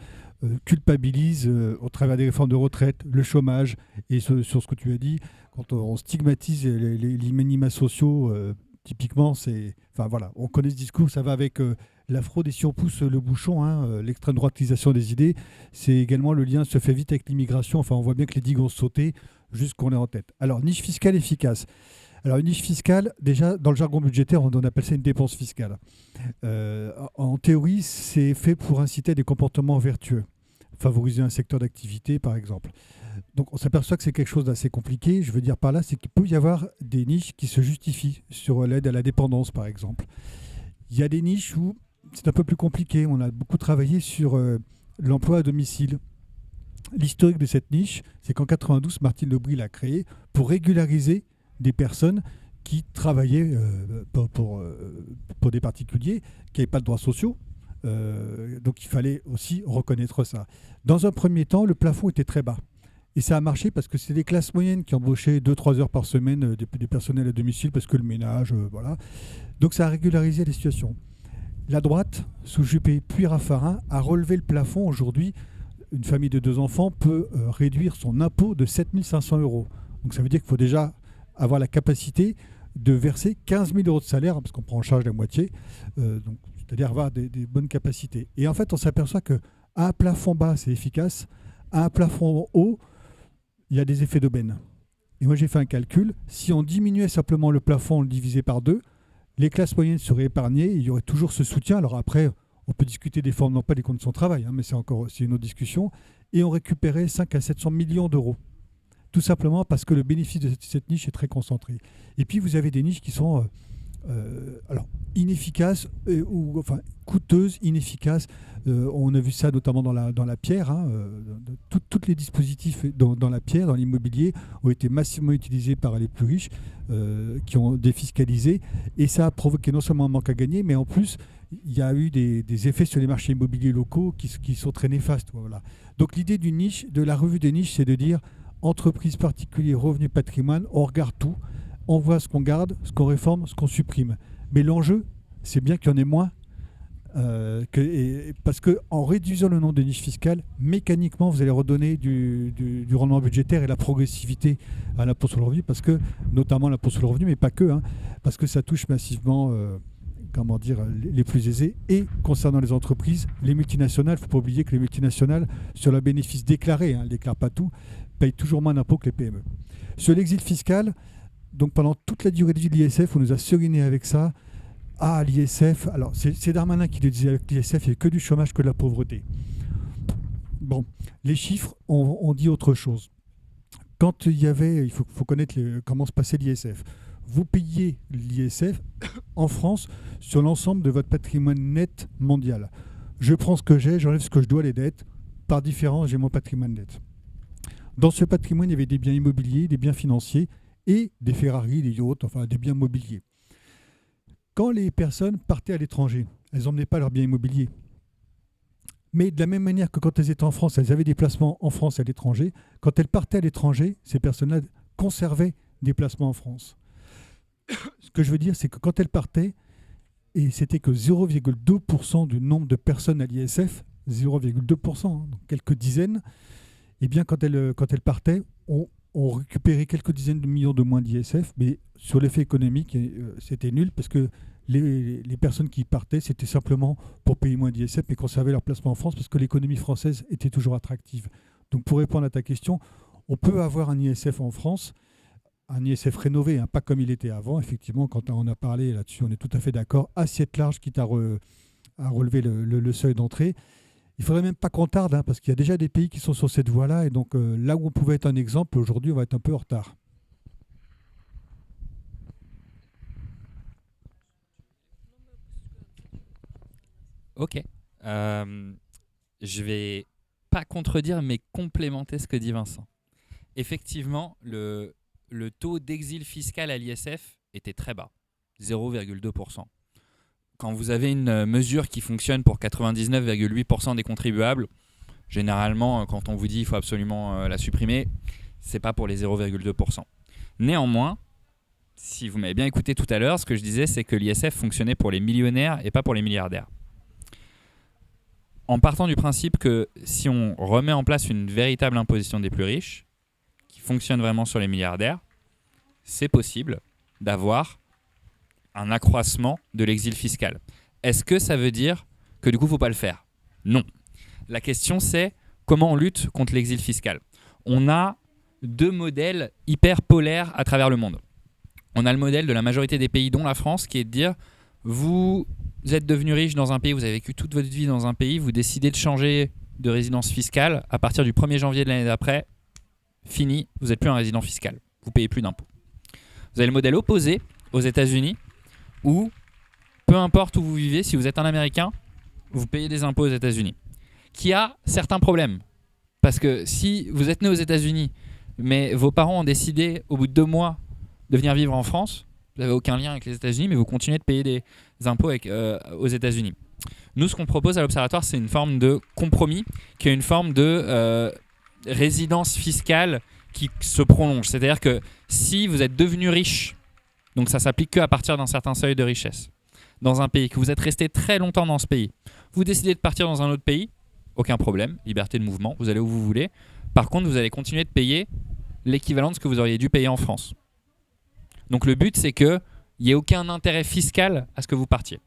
culpabilise au travers des réformes de retraite, le chômage et sur ce que tu as dit, quand on stigmatise les minima sociaux, typiquement, c'est, enfin voilà, on connaît ce discours, ça va avec La fraude, et si on pousse le bouchon, l'extrême droitisation des idées, c'est également le lien se fait vite avec l'immigration. Enfin, on voit bien que les digues ont sauté jusqu'on est en tête. Alors, niche fiscale efficace. Alors, une niche fiscale, déjà, dans le jargon budgétaire, on appelle ça une dépense fiscale. En théorie, c'est fait pour inciter à des comportements vertueux, favoriser un secteur d'activité, par exemple. Donc, on s'aperçoit que c'est quelque chose d'assez compliqué. Je veux dire par là, c'est qu'il peut y avoir des niches qui se justifient sur l'aide à la dépendance, par exemple. Il y a des niches où c'est un peu plus compliqué. On a beaucoup travaillé sur l'emploi à domicile. L'historique de cette niche, c'est qu'en 92, Martine Aubry l'a créée pour régulariser des personnes qui travaillaient pour des particuliers qui n'avaient pas de droits sociaux. Donc il fallait aussi reconnaître ça. Dans un premier temps, le plafond était très bas. Et ça a marché parce que c'est des classes moyennes qui embauchaient 2-3 heures par semaine des personnels à domicile parce que le ménage, voilà. Donc ça a régularisé les situations. La droite, sous Juppé puis Raffarin, a relevé le plafond. Aujourd'hui, une famille de 2 enfants peut réduire son impôt de 7 500 €. Donc ça veut dire qu'il faut déjà avoir la capacité de verser 15 000 € de salaire, parce qu'on prend en charge la moitié, donc, c'est-à-dire avoir des bonnes capacités. Et en fait, on s'aperçoit qu'à un plafond bas, c'est efficace. À un plafond haut, il y a des effets d'aubaine. Et moi, j'ai fait un calcul. Si on diminuait simplement le plafond, on le divisait par 2, les classes moyennes seraient épargnées. Il y aurait toujours ce soutien. Alors après, on peut discuter des formes d'emploi, des conditions de travail, mais c'est une autre discussion. Et on récupérait 5 à 700 millions d'euros. Tout simplement parce que le bénéfice de cette niche est très concentré. Et puis, vous avez des niches qui sont inefficaces, coûteuses, inefficaces. On a vu ça notamment dans la pierre. Tous les dispositifs dans la pierre, dans l'immobilier, ont été massivement utilisés par les plus riches qui ont défiscalisé. Et ça a provoqué non seulement un manque à gagner, mais en plus, il y a eu des effets sur les marchés immobiliers locaux qui sont très néfastes. Voilà. Donc l'idée d'une niche, de la revue des niches, c'est de dire entreprise, particulier, revenu, patrimoine, on regarde tout, on voit ce qu'on garde, ce qu'on réforme, ce qu'on supprime. Mais l'enjeu, c'est bien qu'il y en ait moins, parce qu'en réduisant le nombre de niches fiscales, mécaniquement, vous allez redonner du rendement budgétaire et la progressivité à l'impôt sur le revenu, parce que, notamment l'impôt sur le revenu, mais pas que, parce que ça touche massivement les plus aisés. Et concernant les entreprises, les multinationales, il ne faut pas oublier que les multinationales, sur le bénéfice déclaré, elles ne déclarent pas tout, payent toujours moins d'impôts que les PME. Sur l'exil fiscal, donc pendant toute la durée de vie de l'ISF, on nous a seriné avec ça. Ah, l'ISF, alors c'est Darmanin qui le disait, avec l'ISF, il n'y a que du chômage, que de la pauvreté. Bon, les chiffres ont dit autre chose. Quand il y avait, il faut connaître comment se passait l'ISF. Vous payez l'ISF en France sur l'ensemble de votre patrimoine net mondial. Je prends ce que j'ai, j'enlève ce que je dois, les dettes. Par différence, j'ai mon patrimoine net. Dans ce patrimoine, il y avait des biens immobiliers, des biens financiers et des Ferrari, des yachts, enfin des biens mobiliers. Quand les personnes partaient à l'étranger, elles n'emmenaient pas leurs biens immobiliers. Mais de la même manière que quand elles étaient en France, elles avaient des placements en France et à l'étranger. Quand elles partaient à l'étranger, ces personnes-là conservaient des placements en France. Ce que je veux dire, c'est que quand elles partaient, et c'était que 0,2% du nombre de personnes à l'ISF, 0,2%, donc quelques dizaines, eh bien quand elles partaient, on récupérait quelques dizaines de millions de moins d'ISF, mais sur l'effet économique, c'était nul parce que les personnes qui partaient, c'était simplement pour payer moins d'ISF et conserver leur placement en France parce que l'économie française était toujours attractive. Donc pour répondre à ta question, on peut avoir un ISF en France, un ISF rénové, pas comme il était avant. Effectivement, quand on a parlé là-dessus, on est tout à fait d'accord. Assiette large, quitte à relever le seuil d'entrée. Il ne faudrait même pas qu'on tarde, parce qu'il y a déjà des pays qui sont sur cette voie-là. Et donc, là où on pouvait être un exemple, aujourd'hui, on va être un peu en retard. Ok. Je vais pas contredire, mais complémenter ce que dit Vincent. Effectivement, le taux d'exil fiscal à l'ISF était très bas, 0,2%. Quand vous avez une mesure qui fonctionne pour 99,8% des contribuables, généralement, quand on vous dit qu'il faut absolument la supprimer, ce n'est pas pour les 0,2%. Néanmoins, si vous m'avez bien écouté tout à l'heure, ce que je disais, c'est que l'ISF fonctionnait pour les millionnaires et pas pour les milliardaires. En partant du principe que si on remet en place une véritable imposition des plus riches, qui fonctionne vraiment sur les milliardaires, c'est possible d'avoir un accroissement de l'exil fiscal. est-ce que ça veut dire que du coup, il ne faut pas le faire? Non. La question, c'est comment on lutte contre l'exil fiscal. On a 2 modèles hyper polaires à travers le monde. On a le modèle de la majorité des pays, dont la France, qui est de dire vous êtes devenu riche dans un pays, vous avez vécu toute votre vie dans un pays, vous décidez de changer de résidence fiscale à partir du 1er janvier de l'année d'après, fini, vous n'êtes plus un résident fiscal, vous ne payez plus d'impôts. Vous avez le modèle opposé aux États-Unis où peu importe où vous vivez, si vous êtes un Américain, vous payez des impôts aux États-Unis, qui a certains problèmes. Parce que si vous êtes né aux États-Unis, mais vos parents ont décidé au bout de 2 mois de venir vivre en France, vous n'avez aucun lien avec les États-Unis, mais vous continuez de payer des impôts aux États-Unis. Nous, ce qu'on propose à l'Observatoire, c'est une forme de compromis, qui est une forme de résidence fiscale qui se prolonge. C'est-à-dire que si vous êtes devenu riche, donc ça s'applique qu'à partir d'un certain seuil de richesse, dans un pays, que vous êtes resté très longtemps dans ce pays, vous décidez de partir dans un autre pays, aucun problème, liberté de mouvement, vous allez où vous voulez. Par contre, vous allez continuer de payer l'équivalent de ce que vous auriez dû payer en France. Donc le but, c'est qu'il n'y ait aucun intérêt fiscal à ce que vous partiez.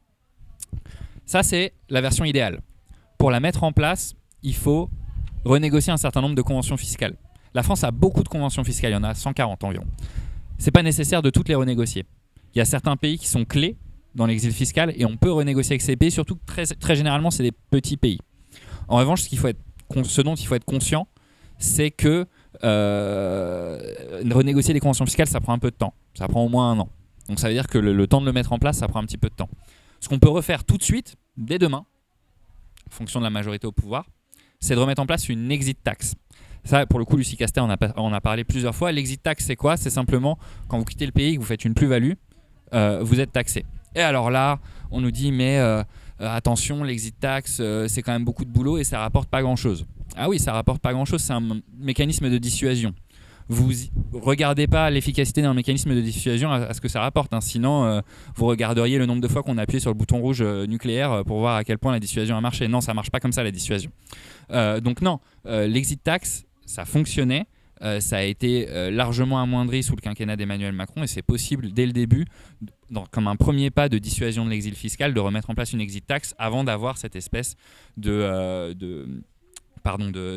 Ça, c'est la version idéale. Pour la mettre en place, il faut renégocier un certain nombre de conventions fiscales. La France a beaucoup de conventions fiscales, il y en a 140 environ. Ce n'est pas nécessaire de toutes les renégocier. Il y a certains pays qui sont clés dans l'exil fiscal et on peut renégocier avec ces pays, surtout que très généralement, c'est des petits pays. En revanche, ce dont il faut être conscient, c'est que renégocier les conventions fiscales, ça prend un peu de temps. Ça prend au moins 1 an. Donc ça veut dire que le temps de le mettre en place, ça prend un petit peu de temps. Ce qu'on peut refaire tout de suite, dès demain, en fonction de la majorité au pouvoir, c'est de remettre en place une exit tax. Ça, pour le coup, Lucie Castet en a parlé plusieurs fois. L'exit tax, c'est quoi? C'est simplement quand vous quittez le pays, que vous faites une plus-value, vous êtes taxé. Et alors là, on nous dit, mais attention, l'exit tax, c'est quand même beaucoup de boulot et ça rapporte pas grand-chose. Ah oui, ça rapporte pas grand-chose, c'est un mécanisme de dissuasion. Vous regardez pas l'efficacité d'un mécanisme de dissuasion à ce que ça rapporte, hein. Sinon vous regarderiez le nombre de fois qu'on a appuyé sur le bouton rouge nucléaire pour voir à quel point la dissuasion a marché. Non, ça marche pas comme ça, la dissuasion. Donc non, l'exit tax, ça fonctionnait, ça a été largement amoindri sous le quinquennat d'Emmanuel Macron et c'est possible dès le début, comme un premier pas de dissuasion de l'exil fiscal, de remettre en place une exit tax avant d'avoir cette espèce de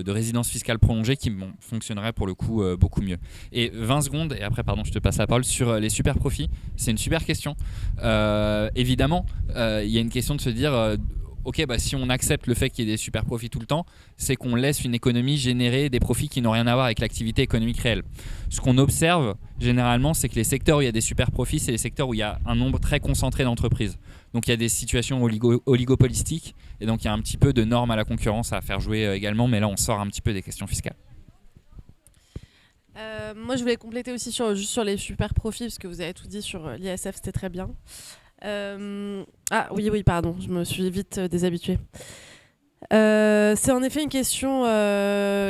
résidence fiscale prolongée qui fonctionnerait pour le coup beaucoup mieux. Et 20 secondes, et après je te passe la parole, sur les super profits, c'est une super question. Évidemment, il y a une question de se dire, ok, si on accepte le fait qu'il y ait des super profits tout le temps, c'est qu'on laisse une économie générer des profits qui n'ont rien à voir avec l'activité économique réelle. Ce qu'on observe généralement, c'est que les secteurs où il y a des super profits, c'est les secteurs où il y a un nombre très concentré d'entreprises. Donc il y a des situations oligopolistiques et donc il y a un petit peu de normes à la concurrence à faire jouer également, mais là on sort un petit peu des questions fiscales. Moi je voulais compléter aussi juste sur les super profits, parce que vous avez tout dit sur l'ISF, c'était très bien. Oui, pardon, je me suis vite déshabituée. C'est en effet une question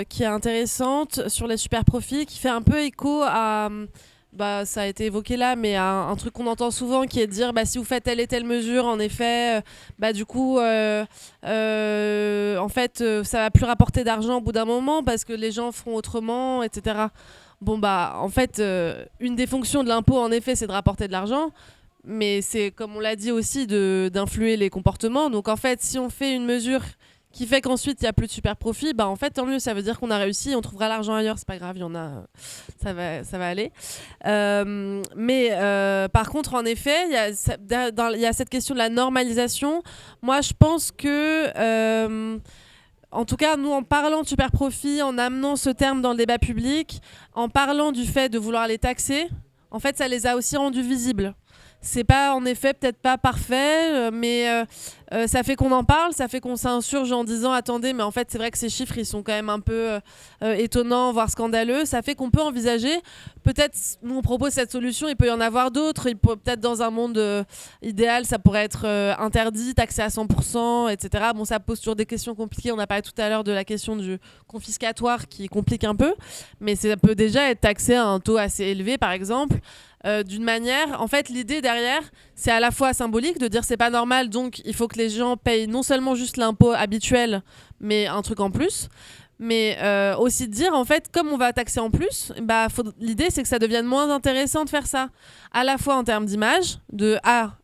qui est intéressante sur les super profits, qui fait un peu écho à... ça a été évoqué là, mais un truc qu'on entend souvent qui est de dire si vous faites telle et telle mesure, en effet, du coup, en fait, ça va plus rapporter d'argent au bout d'un moment parce que les gens feront autrement, etc. En fait, une des fonctions de l'impôt, en effet, c'est de rapporter de l'argent, mais c'est, comme on l'a dit aussi, d'influer les comportements. Donc, en fait, si on fait une mesure qui fait qu'ensuite il n'y a plus de super profit, en fait tant mieux, ça veut dire qu'on a réussi, on trouvera l'argent ailleurs, c'est pas grave, il y en a, ça va aller. Mais par contre, en effet, il y a cette question de la normalisation. Moi je pense que en tout cas, nous, en parlant de super profit, en amenant ce terme dans le débat public, en parlant du fait de vouloir les taxer, en fait ça les a aussi rendus visibles. C'est pas, en effet, peut-être pas parfait, mais ça fait qu'on en parle, ça fait qu'on s'insurge en disant « Attendez, mais en fait, c'est vrai que ces chiffres, ils sont quand même un peu étonnants, voire scandaleux. » Ça fait qu'on peut envisager, peut-être, nous, on propose cette solution, il peut y en avoir d'autres. Peut-être dans un monde idéal, ça pourrait être interdit, taxé à 100%, etc. Bon, ça pose toujours des questions compliquées. On a parlé tout à l'heure de la question du confiscatoire qui complique un peu, mais ça peut déjà être taxé à un taux assez élevé, par exemple. D'une manière, en fait, l'idée derrière, c'est à la fois symbolique de dire c'est pas normal, donc il faut que les gens payent non seulement juste l'impôt habituel, mais un truc en plus. mais aussi de dire, en fait, comme on va taxer en plus, l'idée, c'est que ça devienne moins intéressant de faire ça. À la fois en termes d'image,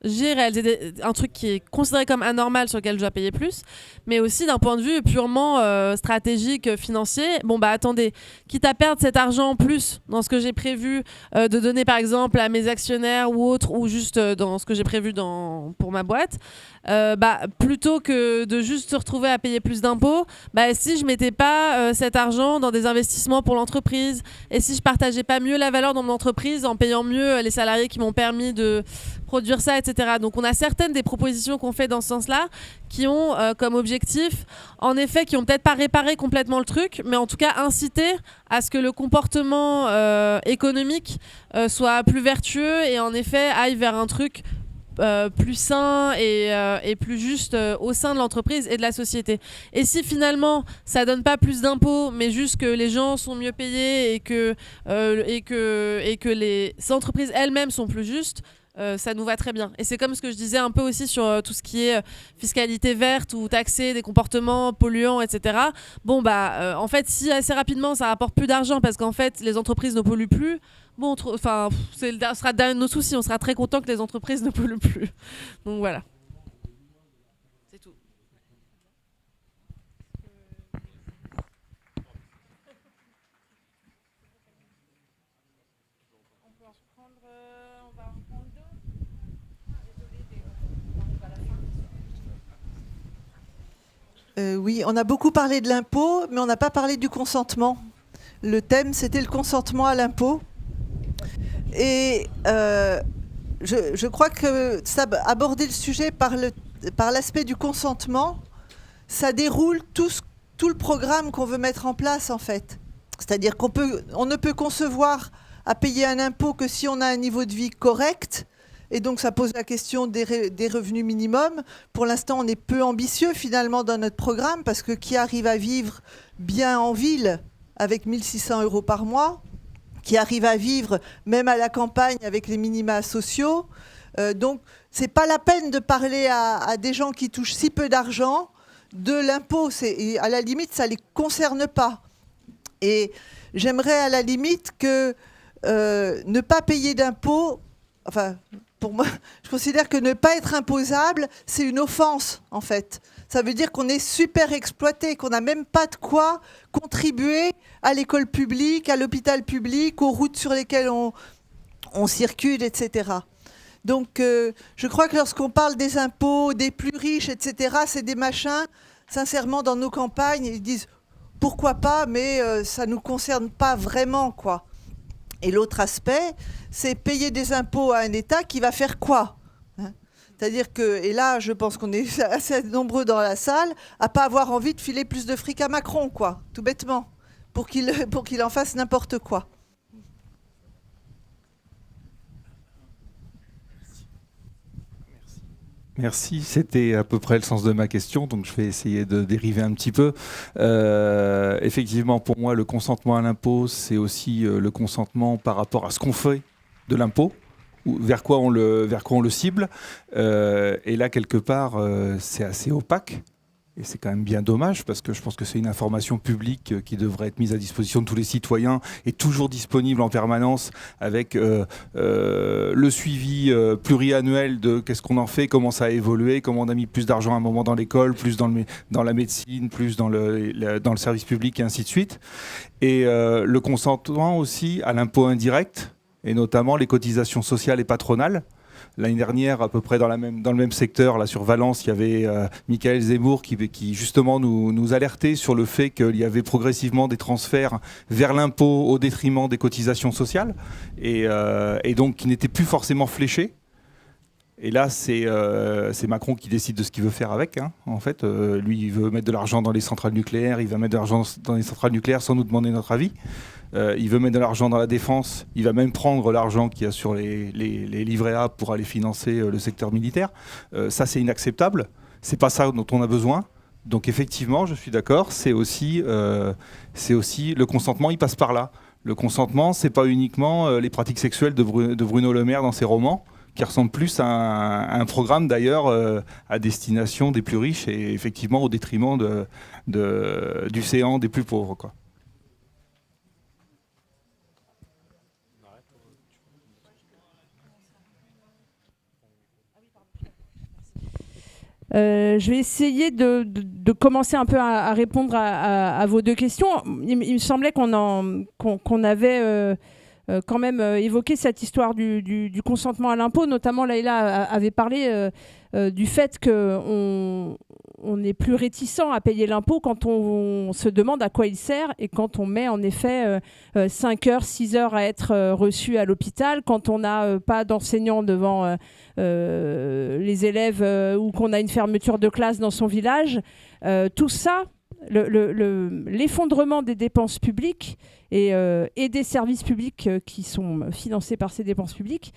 j'ai réalisé un truc qui est considéré comme anormal sur lequel je dois payer plus, mais aussi d'un point de vue purement stratégique, financier. Attendez, quitte à perdre cet argent en plus dans ce que j'ai prévu de donner par exemple à mes actionnaires ou autres, ou juste dans ce que j'ai prévu pour ma boîte, plutôt que de juste se retrouver à payer plus d'impôts, si je mettais pas cet argent dans des investissements pour l'entreprise, et si je partageais pas mieux la valeur dans mon entreprise en payant mieux les salariés qui m'ont permis de produire ça, etc. Donc on a certaines des propositions qu'on fait dans ce sens-là qui ont comme objectif, en effet, qui ont peut-être pas réparé complètement le truc, mais en tout cas inciter à ce que le comportement économique soit plus vertueux et en effet aille vers un truc plus sain et plus juste au sein de l'entreprise et de la société. Et si finalement ça donne pas plus d'impôts, mais juste que les gens sont mieux payés et que les entreprises elles-mêmes sont plus justes, ça nous va très bien. Et c'est comme ce que je disais un peu aussi sur tout ce qui est fiscalité verte ou taxer des comportements polluants, etc. En fait, si assez rapidement ça rapporte plus d'argent parce qu'en fait les entreprises ne polluent plus, ce sera d'un de nos soucis. On sera très content que les entreprises ne polluent plus. Donc voilà. C'est tout. Oui, on a beaucoup parlé de l'impôt, mais on n'a pas parlé du consentement. Le thème, c'était le consentement à l'impôt. Et je crois que aborder le sujet par l'aspect du consentement, ça déroule tout le programme qu'on veut mettre en place, en fait. C'est-à-dire qu'on ne peut concevoir à payer un impôt que si on a un niveau de vie correct. Et donc, ça pose la question des revenus minimums. Pour l'instant, on est peu ambitieux, finalement, dans notre programme, parce que qui arrive à vivre bien en ville avec 1 600 € par mois, qui arrive à vivre même à la campagne avec les minima sociaux. Donc, ce n'est pas la peine de parler à des gens qui touchent si peu d'argent de l'impôt. À la limite, ça ne les concerne pas. Et j'aimerais à la limite que ne pas payer d'impôt... Enfin, pour moi, je considère que ne pas être imposable, c'est une offense, en fait. Ça veut dire qu'on est super exploité, qu'on n'a même pas de quoi contribuer à l'école publique, à l'hôpital public, aux routes sur lesquelles on circule, etc. Donc, je crois que lorsqu'on parle des impôts, des plus riches, etc., c'est des machins, sincèrement, dans nos campagnes, ils disent « pourquoi pas », mais ça ne nous concerne pas vraiment, quoi. Et l'autre aspect, c'est payer des impôts à un État qui va faire quoi ? C'est-à-dire que, et là, je pense qu'on est assez nombreux dans la salle, à pas avoir envie de filer plus de fric à Macron, quoi, tout bêtement, pour qu'il en fasse n'importe quoi. Merci, c'était à peu près le sens de ma question, donc je vais essayer de dériver un petit peu. Effectivement, pour moi, le consentement à l'impôt, c'est aussi le consentement par rapport à ce qu'on fait de l'impôt, vers quoi on le cible. Et là, quelque part, c'est assez opaque. Et c'est quand même bien dommage parce que je pense que c'est une information publique qui devrait être mise à disposition de tous les citoyens et toujours disponible en permanence avec le suivi pluriannuel de qu'est-ce qu'on en fait, comment ça a évolué, comment on a mis plus d'argent à un moment dans l'école, plus dans la médecine, plus dans le service public et ainsi de suite. Et le consentement aussi à l'impôt indirect et notamment les cotisations sociales et patronales. L'année dernière, à peu près dans le même secteur, là sur Valence, il y avait Michael Zemmour qui justement nous alertait sur le fait qu'il y avait progressivement des transferts vers l'impôt au détriment des cotisations sociales et donc qui n'étaient plus forcément fléchés. Et là, c'est Macron qui décide de ce qu'il veut faire avec. Hein. En fait, lui, il veut mettre de l'argent dans les centrales nucléaires, il va mettre de l'argent dans les centrales nucléaires sans nous demander notre avis. Il veut mettre de l'argent dans la défense, il va même prendre l'argent qu'il y a sur les livrets A pour aller financer le secteur militaire. Ça, c'est inacceptable. C'est pas ça dont on a besoin. Donc effectivement, je suis d'accord, c'est aussi le consentement, il passe par là. Le consentement, c'est pas uniquement les pratiques sexuelles de Bruno Le Maire dans ses romans, qui ressemble plus à un programme d'ailleurs à destination des plus riches et effectivement au détriment du séant des plus pauvres, quoi. Je vais essayer de commencer un peu à répondre à vos deux questions. Il me semblait qu'on avait quand même évoqué cette histoire du consentement à l'impôt. Notamment, Laïla avait parlé du fait qu'on est plus réticent à payer l'impôt quand on se demande à quoi il sert et quand on met en effet 5 heures, 6 heures à être reçu à l'hôpital, quand on n'a pas d'enseignant devant les élèves ou qu'on a une fermeture de classe dans son village. Tout ça, l'effondrement des dépenses publiques et des services publics qui sont financés par ces dépenses publiques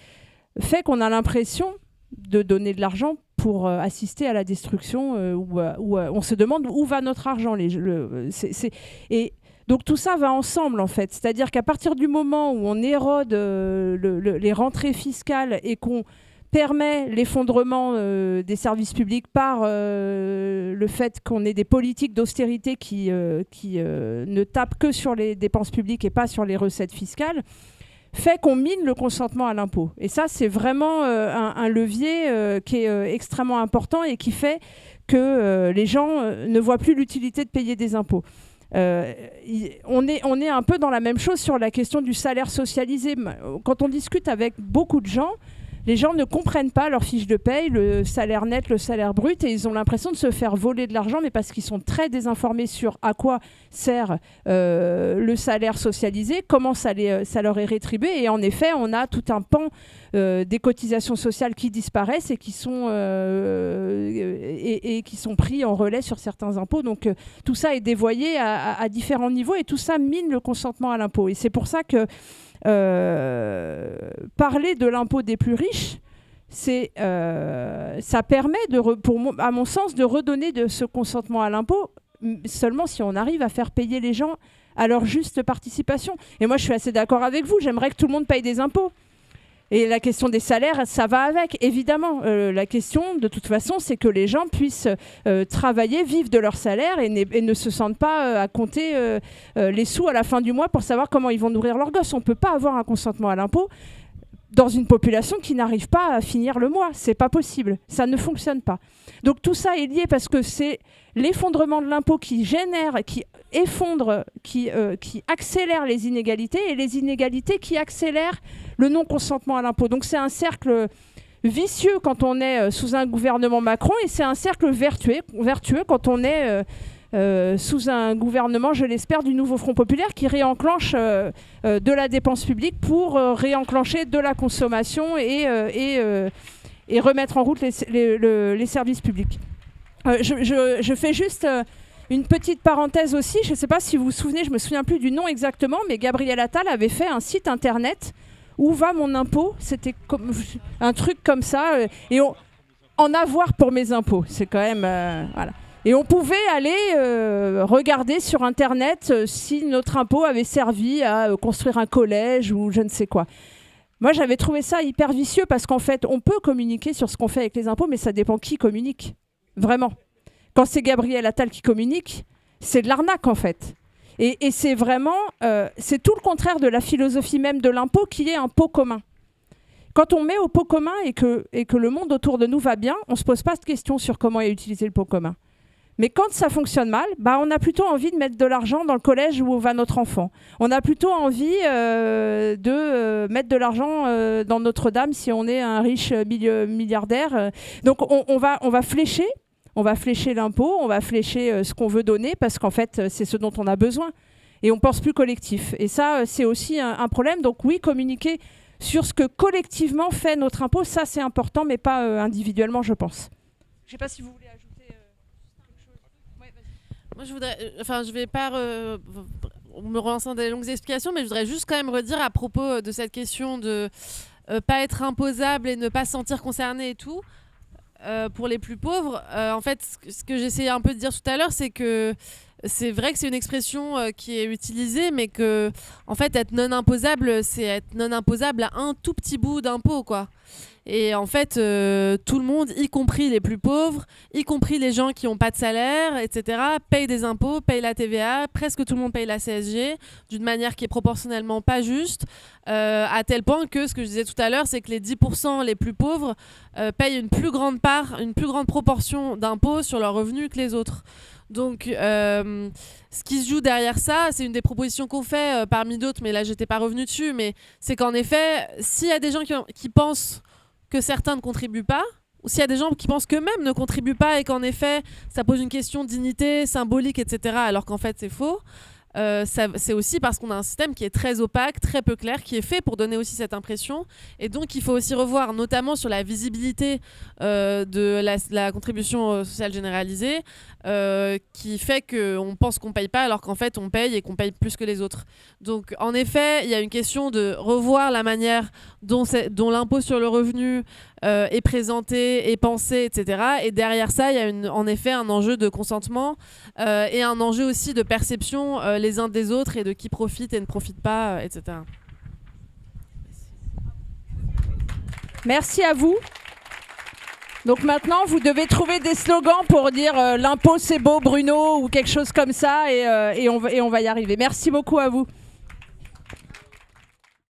fait qu'on a l'impression de donner de l'argent pour assister à la destruction où on se demande où va notre argent. Et donc tout ça va ensemble en fait. C'est-à-dire qu'à partir du moment où on érode les rentrées fiscales et qu'on permet l'effondrement des services publics par le fait qu'on ait des politiques d'austérité qui ne tapent que sur les dépenses publiques et pas sur les recettes fiscales, fait qu'on mine le consentement à l'impôt. Et ça, c'est vraiment un levier qui est extrêmement important et qui fait que les gens ne voient plus l'utilité de payer des impôts. On est un peu dans la même chose sur la question du salaire socialisé. Quand on discute avec beaucoup de gens, les gens ne comprennent pas leur fiche de paye, le salaire net, le salaire brut, et ils ont l'impression de se faire voler de l'argent, mais parce qu'ils sont très désinformés sur à quoi sert le salaire socialisé, comment ça leur est rétribué. Et en effet, on a tout un pan des cotisations sociales qui disparaissent et qui sont pris en relais sur certains impôts. Donc tout ça est dévoyé à différents niveaux et tout ça mine le consentement à l'impôt. Et c'est pour ça que parler de l'impôt des plus riches, ça permet, à mon sens, de redonner de ce consentement à l'impôt, seulement si on arrive à faire payer les gens à leur juste participation. Et moi, je suis assez d'accord avec vous, j'aimerais que tout le monde paye des impôts. Et la question des salaires, ça va avec, évidemment. La question, de toute façon, c'est que les gens puissent travailler, vivre de leur salaire et ne se sentent pas à compter les sous à la fin du mois pour savoir comment ils vont nourrir leurs gosses. On ne peut pas avoir un consentement à l'impôt dans une population qui n'arrive pas à finir le mois. C'est pas possible. Ça ne fonctionne pas. Donc tout ça est lié parce que c'est l'effondrement de l'impôt qui génère, qui effondre, qui accélère les inégalités et les inégalités qui accélèrent le non-consentement à l'impôt. Donc c'est un cercle vicieux quand on est sous un gouvernement Macron et c'est un cercle vertueux quand on est sous un gouvernement, je l'espère, du nouveau Front populaire qui réenclenche de la dépense publique pour réenclencher de la consommation et remettre en route les services publics. Je fais juste une petite parenthèse aussi. Je ne sais pas si vous vous souvenez, je ne me souviens plus du nom exactement, mais Gabriel Attal avait fait un site internet où va mon impôt. C'était un truc comme ça. Et en avoir pour mes impôts. C'est quand même... voilà. Et on pouvait aller regarder sur Internet si notre impôt avait servi à construire un collège ou je ne sais quoi. Moi, j'avais trouvé ça hyper vicieux parce qu'en fait, on peut communiquer sur ce qu'on fait avec les impôts, mais ça dépend qui communique. Vraiment. Quand c'est Gabriel Attal qui communique, c'est de l'arnaque en fait. Et c'est vraiment... c'est tout le contraire de la philosophie même de l'impôt qui est un pot commun. Quand on met au pot commun et que le monde autour de nous va bien, on ne se pose pas de questions sur comment utiliser le pot commun. Mais quand ça fonctionne mal, on a plutôt envie de mettre de l'argent dans le collège où va notre enfant. On a plutôt envie de mettre de l'argent dans Notre-Dame si on est un riche milliardaire. Donc on va flécher. On va flécher l'impôt, on va flécher ce qu'on veut donner parce qu'en fait, c'est ce dont on a besoin. Et on ne pense plus collectif. Et ça, c'est aussi un problème. Donc oui, communiquer sur ce que collectivement fait notre impôt, ça c'est important, mais pas individuellement, je pense. Je ne sais pas si vous voulez ajouter quelque chose. Ouais, vas-y. Moi, je vais pas me relancer dans des longues explications, mais je voudrais juste quand même redire à propos de cette question de pas être imposable et ne pas se sentir concerné et tout. Pour les plus pauvres, en fait, ce que j'essayais un peu de dire tout à l'heure, c'est que c'est vrai que c'est une expression qui est utilisée, mais que, en fait, être non imposable, c'est être non imposable à un tout petit bout d'impôt, quoi. Et en fait, tout le monde, y compris les plus pauvres, y compris les gens qui n'ont pas de salaire, etc., paye des impôts, paye la TVA, presque tout le monde paye la CSG, d'une manière qui est proportionnellement pas juste, à tel point que, ce que je disais tout à l'heure, c'est que les 10% les plus pauvres payent une plus grande part, une plus grande proportion d'impôts sur leurs revenus que les autres. Donc, ce qui se joue derrière ça, c'est une des propositions qu'on fait parmi d'autres, mais là, j'étais pas revenue dessus, mais c'est qu'en effet, s'il y a des gens qui pensent que certains ne contribuent pas, ou s'il y a des gens qui pensent qu'eux-mêmes ne contribuent pas et qu'en effet, ça pose une question de dignité, symbolique, etc., alors qu'en fait, c'est faux, c'est aussi parce qu'on a un système qui est très opaque, très peu clair, qui est fait pour donner aussi cette impression. Et donc, il faut aussi revoir, notamment sur la visibilité de la contribution sociale généralisée, qui fait qu'on pense qu'on ne paye pas alors qu'en fait, on paye et qu'on paye plus que les autres. Donc, en effet, il y a une question de revoir la manière dont l'impôt sur le revenu est présenté, est pensé, etc. Et derrière ça, il y a en effet un enjeu de consentement et un enjeu aussi de perception les uns des autres et de qui profite et ne profite pas, etc. Merci à vous. Donc maintenant, vous devez trouver des slogans pour dire l'impôt c'est beau Bruno ou quelque chose comme ça et on va y arriver. Merci beaucoup à vous.